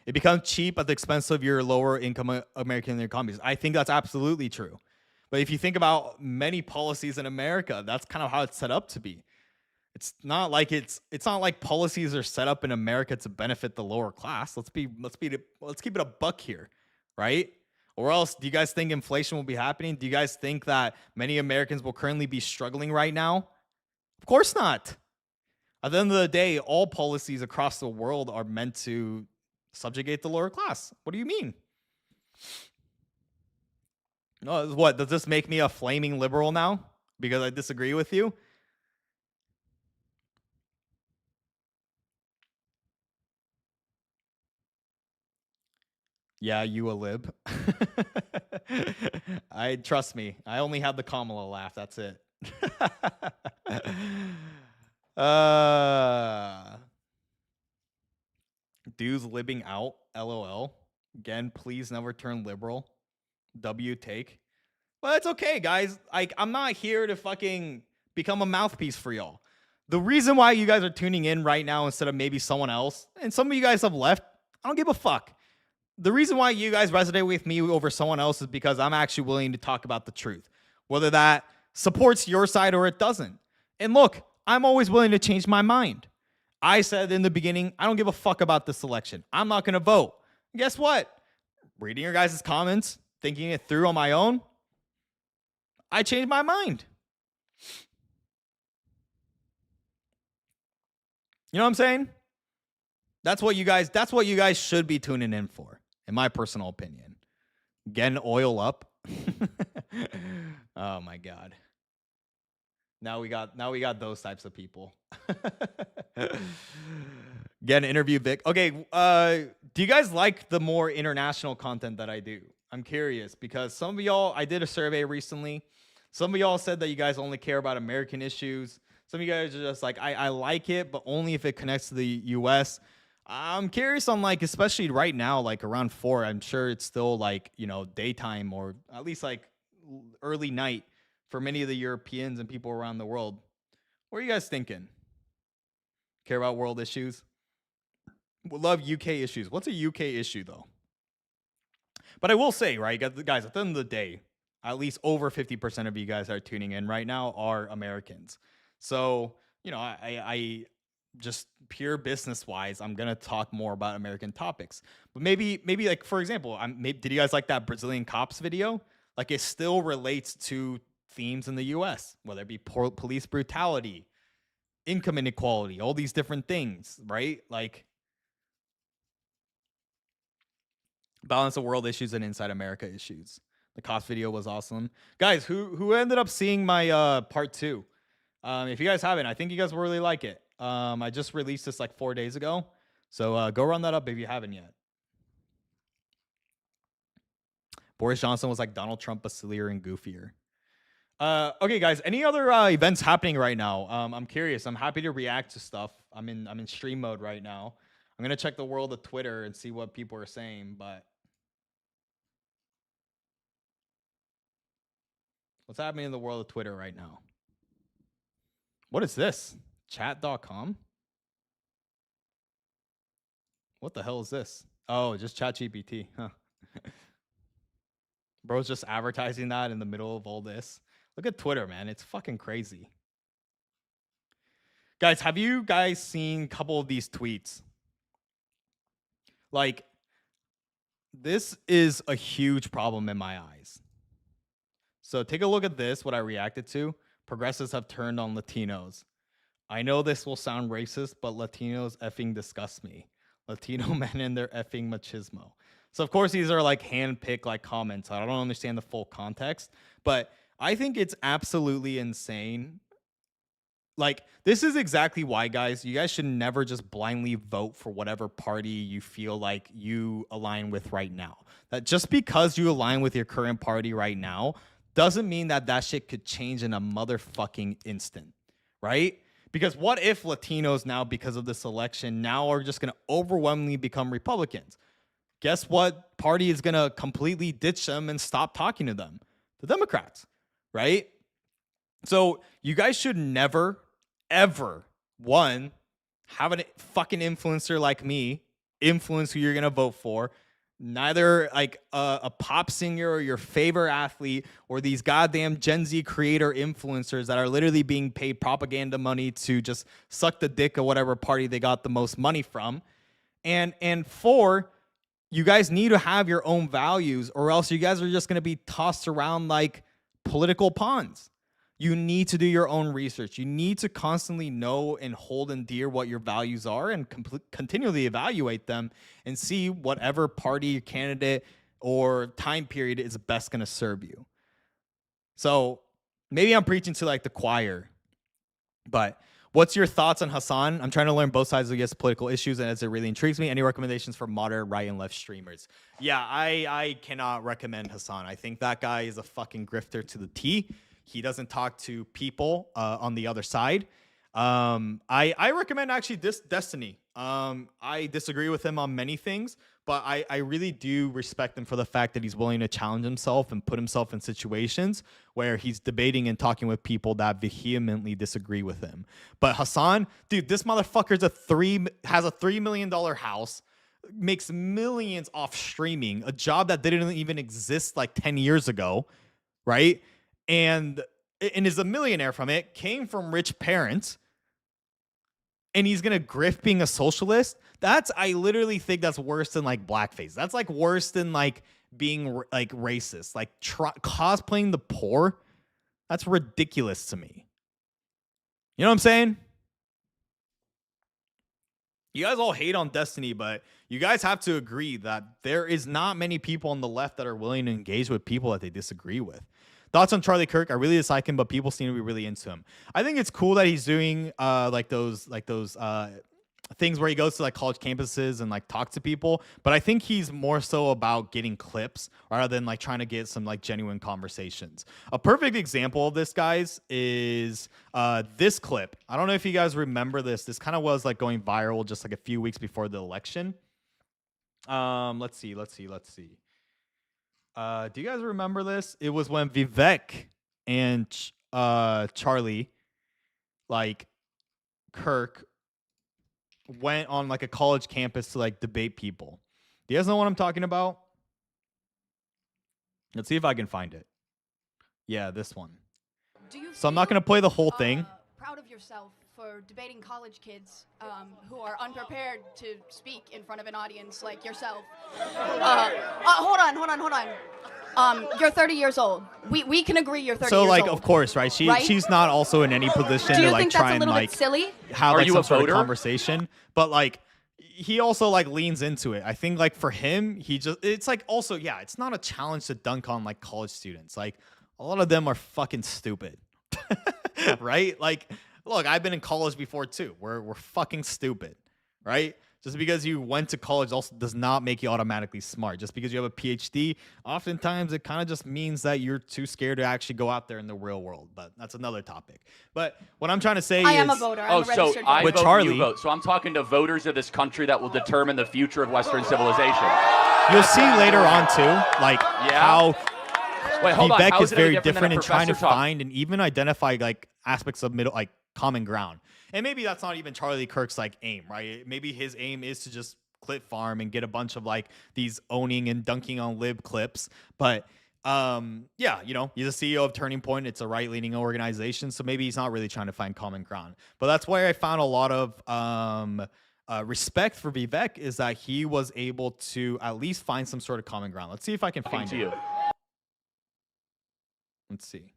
It becomes cheap at the expense of your lower income American economies. I think that's absolutely true. But if you think about many policies in America, that's kind of how it's set up to be. It's not like policies are set up in America to benefit the lower class. Let's keep it a buck here, right? Or else, do you guys think inflation will be happening? Do you guys think that many Americans will currently be struggling right now? Of course not. At the end of the day, all policies across the world are meant to subjugate the lower class. What do you mean? No, what, does this make me a flaming liberal now because I disagree with you? Yeah, you a lib. I trust me. I only have the Kamala laugh. That's it. Dudes libbing out. LOL. Again, please never turn liberal. W take. But it's okay, guys. Like, I'm not here to fucking become a mouthpiece for y'all. The reason why you guys are tuning in right now instead of maybe someone else, and some of you guys have left, I don't give a fuck. The reason why you guys resonate with me over someone else is because I'm actually willing to talk about the truth, whether that supports your side or it doesn't. And look, I'm always willing to change my mind. I said in the beginning, I don't give a fuck about this election. I'm not going to vote. And guess what? Reading your guys' comments, thinking it through on my own, I changed my mind. You know what I'm saying? That's what you guys should be tuning in for, in my personal opinion. Getting oil up. Oh my god. Now we got those types of people. Get an interview Vic. Okay, do you guys like the more international content that I do? I'm curious because some of y'all, I did a survey recently. Some of y'all said that you guys only care about American issues. Some of you guys are just like, I like it, but only if it connects to the US. I'm curious on, like, especially right now, like around 4, I'm sure it's still like, you know, daytime or at least like early night for many of the Europeans and people around the world. What are you guys thinking? Care about world issues? Would love UK issues. What's a UK issue though? But I will say, right, guys, at the end of the day, at least over 50% of you guys that are tuning in right now are Americans. So, you know, I just pure business wise, I'm gonna talk more about American topics. But maybe like, for example, did you guys like that Brazilian cops video? Like, it still relates to themes in the U.S., whether it be police brutality, income inequality, all these different things, right? Like, balance of world issues and inside America issues. The cops video was awesome, guys. Who ended up seeing my part 2? If you guys haven't, I think you guys will really like it. I just released this like 4 days ago, so go run that up if you haven't yet. Boris Johnson was like Donald Trump, but sillier and goofier. Okay, guys. Any other events happening right now? I'm curious. I'm happy to react to stuff. I'm in stream mode right now. I'm gonna check the world of Twitter and see what people are saying. But what's happening in the world of Twitter right now? What is this? Chat.com? What the hell is this? Oh, just ChatGPT. Huh. Bro's just advertising that in the middle of all this. Look at Twitter, man. It's fucking crazy. Guys, have you guys seen a couple of these tweets? Like, this is a huge problem in my eyes. So take a look at this, what I reacted to. Progressives have turned on Latinos. I know this will sound racist, but Latinos effing disgust me. Latino men and their effing machismo. So of course these are like hand-picked like comments. I don't understand the full context, but I think it's absolutely insane. Like, this is exactly why, guys, you guys should never just blindly vote for whatever party you feel like you align with right now. That just because you align with your current party right now doesn't mean that that shit could change in a motherfucking instant, right? Because what if Latinos now, because of this election, now are just going to overwhelmingly become Republicans? Guess what party is going to completely ditch them and stop talking to them? The Democrats, right? So you guys should never, ever, one, have a fucking influencer like me influence who you're going to vote for. Neither like a pop singer or your favorite athlete or these goddamn Gen Z creator influencers that are literally being paid propaganda money to just suck the dick of whatever party they got the most money from. And four, you guys need to have your own values, or else you guys are just going to be tossed around like political pawns. You need to do your own research. You need to constantly know and hold and dear what your values are and continually evaluate them and see whatever party, candidate, or time period is best going to serve you. So maybe I'm preaching to like the choir, but what's your thoughts on Hassan? I'm trying to learn both sides of political issues, and as it really intrigues me. Any recommendations for moderate right and left streamers? Yeah, I cannot recommend Hassan. I think that guy is a fucking grifter to the T. He doesn't talk to people on the other side. I recommend actually Destiny. I disagree with him on many things, but I really do respect him for the fact that he's willing to challenge himself and put himself in situations where he's debating and talking with people that vehemently disagree with him. But Hassan, dude, this motherfucker's has a $3 million house, makes millions off streaming, a job that didn't even exist like 10 years ago, right? And is a millionaire from it, came from rich parents, and he's gonna grift being a socialist. I literally think that's worse than like blackface. That's like worse than like being like racist, like cosplaying the poor. That's ridiculous to me. You know what I'm saying? You guys all hate on Destiny, but you guys have to agree that there is not many people on the left that are willing to engage with people that they disagree with. Thoughts on Charlie Kirk? I really dislike him, but people seem to be really into him. I think it's cool that he's doing like those things where he goes to like college campuses and like talk to people. But I think he's more so about getting clips rather than like trying to get some like genuine conversations. A perfect example of this, guys, is this clip. I don't know if you guys remember this. This kind of was like going viral just like a few weeks before the election. Let's see. Do you guys remember this? It was when Vivek and Charlie, like Kirk, went on like a college campus to like debate people. Do you guys know what I'm talking about? Let's see if I can find it. Yeah, this one. So I'm not going to play the whole thing. Proud of yourself for debating college kids who are unprepared to speak in front of an audience like yourself. Hold on. You're 30 years old. We can agree you're 30 years old. So, like, of course, right? She's not also in any position to, like, try and, like, have, like, some sort of conversation. But, like, he also, like, leans into it. I think, like, for him, it's, like, also, yeah, it's not a challenge to dunk on, like, college students. Like, a lot of them are fucking stupid. Right? Like, look, I've been in college before, too. We're fucking stupid. Right? Just because you went to college also does not make you automatically smart. Just because you have a PhD, oftentimes it kind of just means that you're too scared to actually go out there in the real world. But that's another topic. But what I'm trying to say I is... am a voter. I'm a registered I voter. With vote, Charlie- you vote. So I'm talking to voters of this country that will determine the future of Western civilization. You'll see later on, too, like how Wait, hold on. Vivek How is it any very different than different a in trying to professor talk? find and even identify like aspects of middle, like common ground. And maybe that's not even Charlie Kirk's like aim, right? Maybe his aim is to just clip farm and get a bunch of like these owning and dunking on lib clips. But yeah, you know, he's a CEO of Turning Point. It's a right-leaning organization, so maybe he's not really trying to find common ground. But that's why I found a lot of respect for Vivek, is that he was able to at least find some sort of common ground. Let's see if I can find it. Let's see.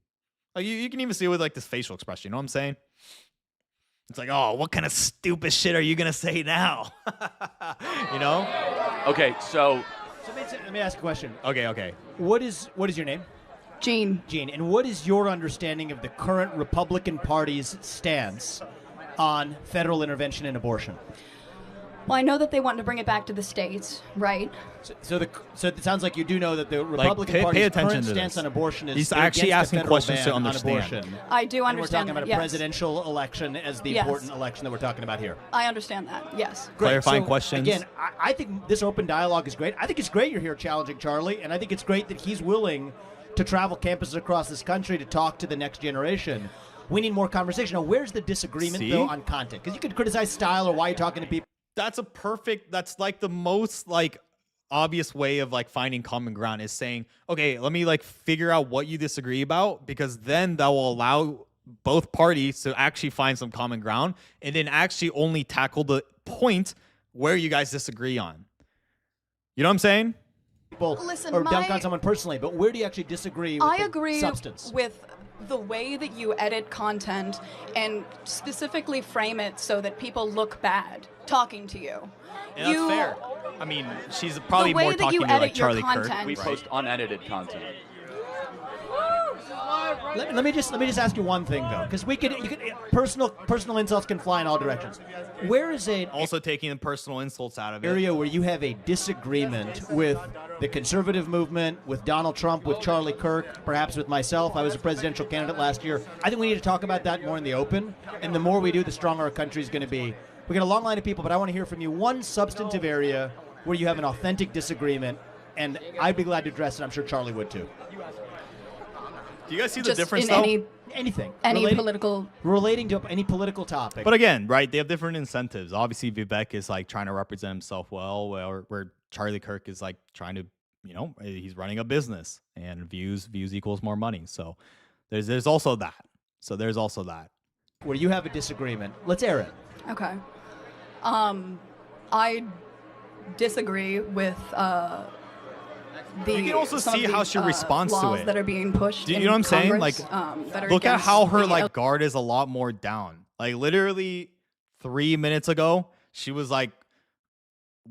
Like you can even see it with like this facial expression. You know what I'm saying? It's like, oh, what kind of stupid shit are you gonna say now? You know? Okay, so Let me ask a question. Okay. What is your name? Gene. Gene. And what is your understanding of the current Republican Party's stance on federal intervention in abortion? Well, I know that they want to bring it back to the states, right? So it sounds like you do know that the Republican pay Party's attention current to stance this. on abortion is He's they're actually against a asking federal questions to ban on understand. abortion. I do And we're understand talking about that, a yes. presidential election as the Yes. important election that we're talking about here. I understand that, yes. Great. Clarifying So, questions. Again, I think this open dialogue is great. I think it's great you're here challenging Charlie, and I think it's great that he's willing to travel campuses across this country to talk to the next generation. We need more conversation. Now, where's the disagreement, See? though, on content? Because you could criticize style or why you're talking to people. That's like the most like obvious way of like finding common ground, is saying, okay, let me like figure out what you disagree about, because then that will allow both parties to actually find some common ground and then actually only tackle the point where you guys disagree on. You know what I'm saying? People Listen, or dunk my- on someone personally, but where do you actually disagree with I the agree substance? with the way that you edit content and specifically frame it so that people look bad talking to you. And that's fair. I mean, she's probably The way more that you talking to like edit your Charlie Kirk. content- we right? post unedited content. Let me just ask you one thing though, because personal insults can fly in all directions. Where is a Also taking the personal insults out of it. area where you have a disagreement with the conservative movement, with Donald Trump, with Charlie Kirk, perhaps with myself? I was a presidential candidate last year. I think we need to talk about that more in the open, and the more we do, the stronger our country is going to be. We got a long line of people, but I want to hear from you one substantive area where you have an authentic disagreement, and I'd be glad to address it. I'm sure Charlie would too. Do you guys see the Just difference in though? Anything. political. Relating to any political topic. But again, right, they have different incentives. Obviously, Vivek is like trying to represent himself well, where Charlie Kirk is like trying to, you know, he's running a business, and views equals more money. So there's also that. Where you have a disagreement. Let's air it. Okay. I disagree with the. You can also some of see the, how she responds to laws it. that are being pushed. Do you in know what I'm saying? Congress, Like, that are look at against how her the like guard is a lot more down. Like literally 3 minutes ago, she was like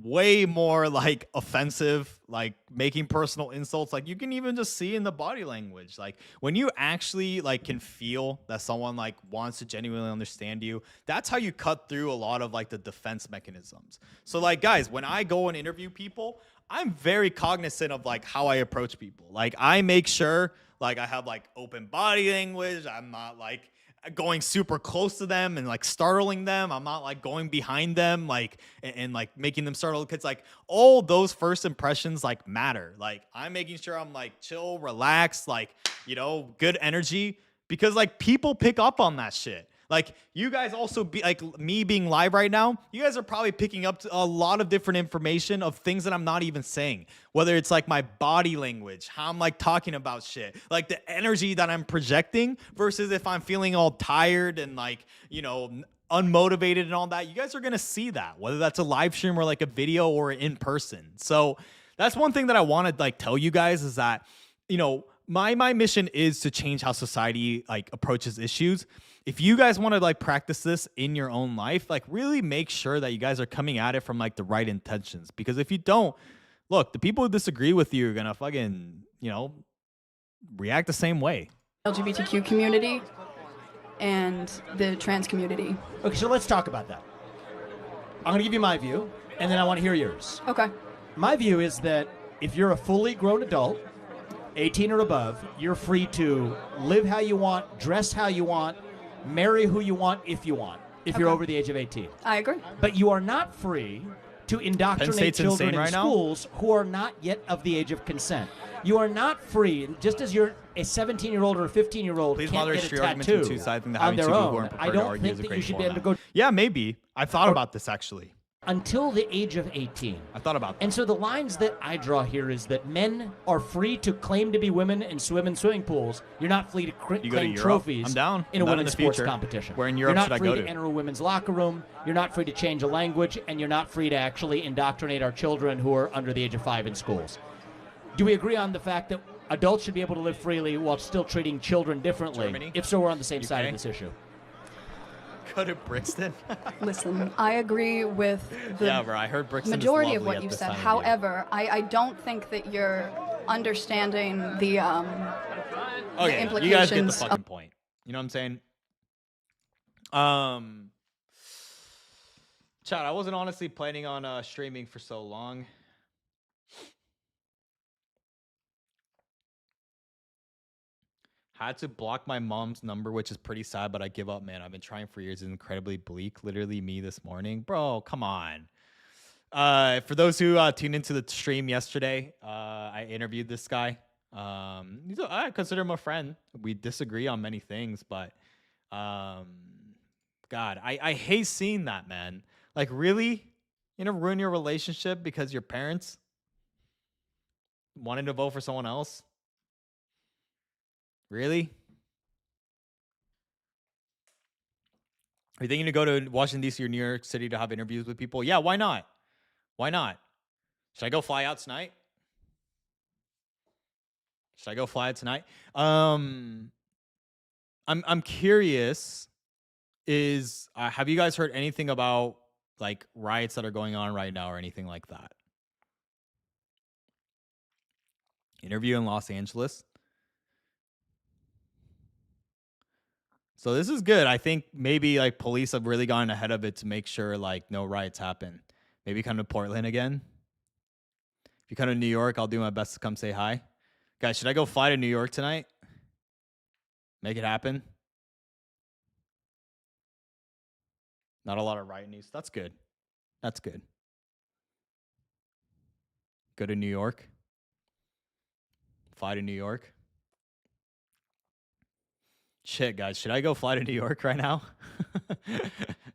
way more like offensive, like making personal insults. Like you can even just see in the body language. Like when you actually like can feel that someone like wants to genuinely understand you, that's how you cut through a lot of like the defense mechanisms. So like guys, when I go and interview people, I'm very cognizant of like how I approach people. Like I make sure like I have like open body language. I'm not like going super close to them and like startling them. I'm not like going behind them like and like making them startle. Because like all those first impressions like matter. Like I'm making sure I'm like chill, relaxed, like, you know, good energy, because like people pick up on that shit. Like you guys also be like me being live right now, you guys are probably picking up a lot of different information of things that I'm not even saying, whether it's like my body language, how I'm like talking about shit, like the energy that I'm projecting versus if I'm feeling all tired and like, you know, unmotivated and all that. You guys are going to see that, whether that's a live stream or like a video or in person. So that's one thing that I want to like tell you guys is that, you know, my mission is to change how society like approaches issues. If you guys want to like practice this in your own life, like really make sure that you guys are coming at it from like the right intentions. Because if you don't, look, the people who disagree with you are gonna fucking, you know, react the same way. LGBTQ community and the trans community. Okay, so let's talk about that. I'm going to give you my view, and then I want to hear yours. Okay. My view is that if you're a fully grown adult, 18 or above, you're free to live how you want, dress how you want, marry who you want if you want, if you're Okay. over the age of 18. I agree. But you are not free to indoctrinate State's children insane in right now? schools who are not yet of the age of consent. You are not free, just as you're a 17-year-old or a 15-year-old Please can't moderate get a your argument to tattoo two sides. I think that on having their two people who own. aren't I prepared to don't argue think is a that great you should be able to format. go Yeah, maybe. I've thought about this actually. until the age of 18. I thought about that. And so the lines that I draw here is that men are free to claim to be women and swim in swimming pools. You're not free to You go to claim Europe? trophies I'm down. in a I'm down in women's the sports future. competition. Where in You're Europe not should I free go to to? enter a women's locker room. You're not free to change a language, and you're not free to actually indoctrinate our children who are under the age of 5 in schools. Do we agree on the fact that adults should be able to live freely while still treating children differently? Germany? If so, we're on the same side UK? of this issue. Go to Brixton. Listen, I agree with the Yeah, bro. I heard Brixton. majority is of lovely what at you this said. time of year. However, I don't think that you're understanding the Okay, implications. you guys get the fucking point. You know what I'm saying? Chad, I wasn't honestly planning on streaming for so long. Had to block my mom's number, which is pretty sad, but I give up, man. I've been trying for years. It's incredibly bleak. Literally me this morning. Bro, come on. For those who tuned into the stream yesterday, I interviewed this guy. I consider him a friend. We disagree on many things, but God, I hate seeing that, man. Like, really? You know, ruin your relationship because your parents wanted to vote for someone else? Really? Are you thinking to go to Washington, D.C. or New York City to have interviews with people? Yeah, why not? Why not? Should I go fly out tonight? Should I go fly out tonight? I'm curious. Have you guys heard anything about like riots that are going on right now or anything like that? Interview in Los Angeles. So this is good. I think maybe like police have really gotten ahead of it to make sure like no riots happen. Maybe come to Portland again. If you come to New York, I'll do my best to come say hi. Guys, should I go fly to New York tonight? Make it happen? Not a lot of riot news. That's good. That's good. Go to New York. Fly to New York. Shit, guys, should I go fly to New York right now?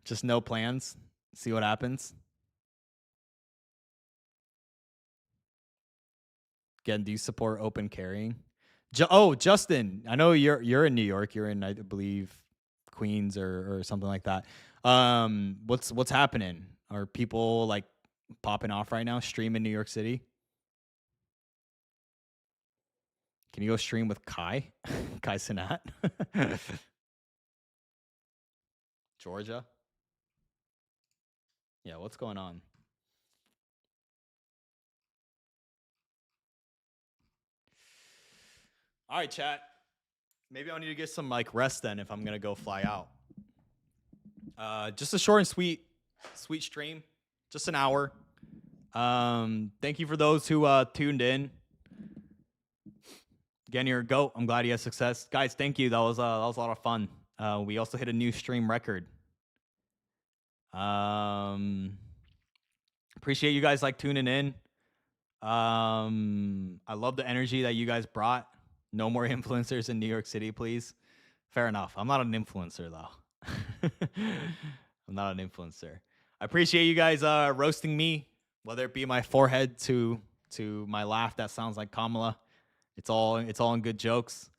Just no plans. See what happens. Again, do you support open carrying? Justin, I know you're in New York. You're in, I believe, Queens or something like that. What's happening? Are people like popping off right now? Stream in New York City? Can you go stream with Kai? Kai Sinat? Georgia? Yeah, what's going on? All right, chat. Maybe I'll need to get some like rest then if I'm gonna go fly out. Just a short and sweet stream. Just an hour. Thank you for those who tuned in. Again, you're a GOAT. I'm glad you had success. Guys, thank you. That was a lot of fun. We also hit a new stream record. Appreciate you guys like tuning in. I love the energy that you guys brought. No more influencers in New York City, please. Fair enough. I'm not an influencer, though. I'm not an influencer. I appreciate you guys roasting me, whether it be my forehead to my laugh that sounds like Kamala. It's all in good jokes.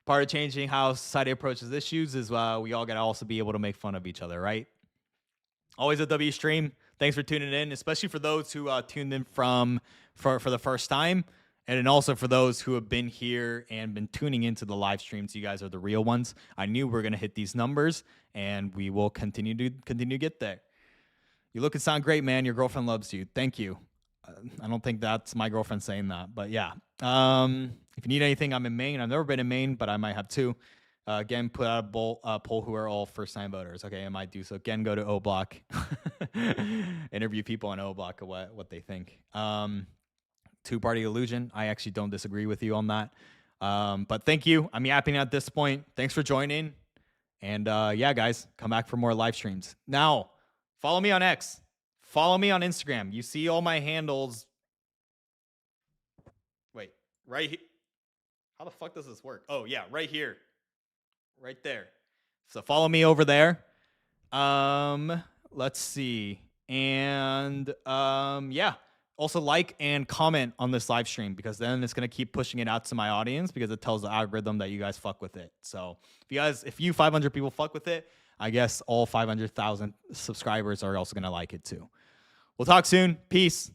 Part of changing how society approaches issues is we all got to also be able to make fun of each other, right? Always a W stream. Thanks for tuning in, especially for those who tuned in for the first time. And then also for those who have been here and been tuning into the live streams. You guys are the real ones. I knew we were going to hit these numbers, and we will continue to get there. You look and sound great, man. Your girlfriend loves you. Thank you. I don't think that's my girlfriend saying that, but yeah. If you need anything, I'm in Maine. I've never been in Maine, but I might have too. Again, put out a poll who are all first-time voters. Okay, I might do so. Again, go to O Block. Interview people on O Block what they think. Two-party illusion. I actually don't disagree with you on that. But thank you. I'm yapping at this point. Thanks for joining. And yeah, guys, come back for more live streams. Now, follow me on X. Follow me on Instagram. You see all my handles. Wait, right here. How the fuck does this work? Oh, yeah, right here. Right there. So follow me over there. Let's see. And yeah. Also like and comment on this live stream, because then it's going to keep pushing it out to my audience, because it tells the algorithm that you guys fuck with it. So if you 500 people fuck with it, I guess all 500,000 subscribers are also going to like it too. We'll talk soon. Peace.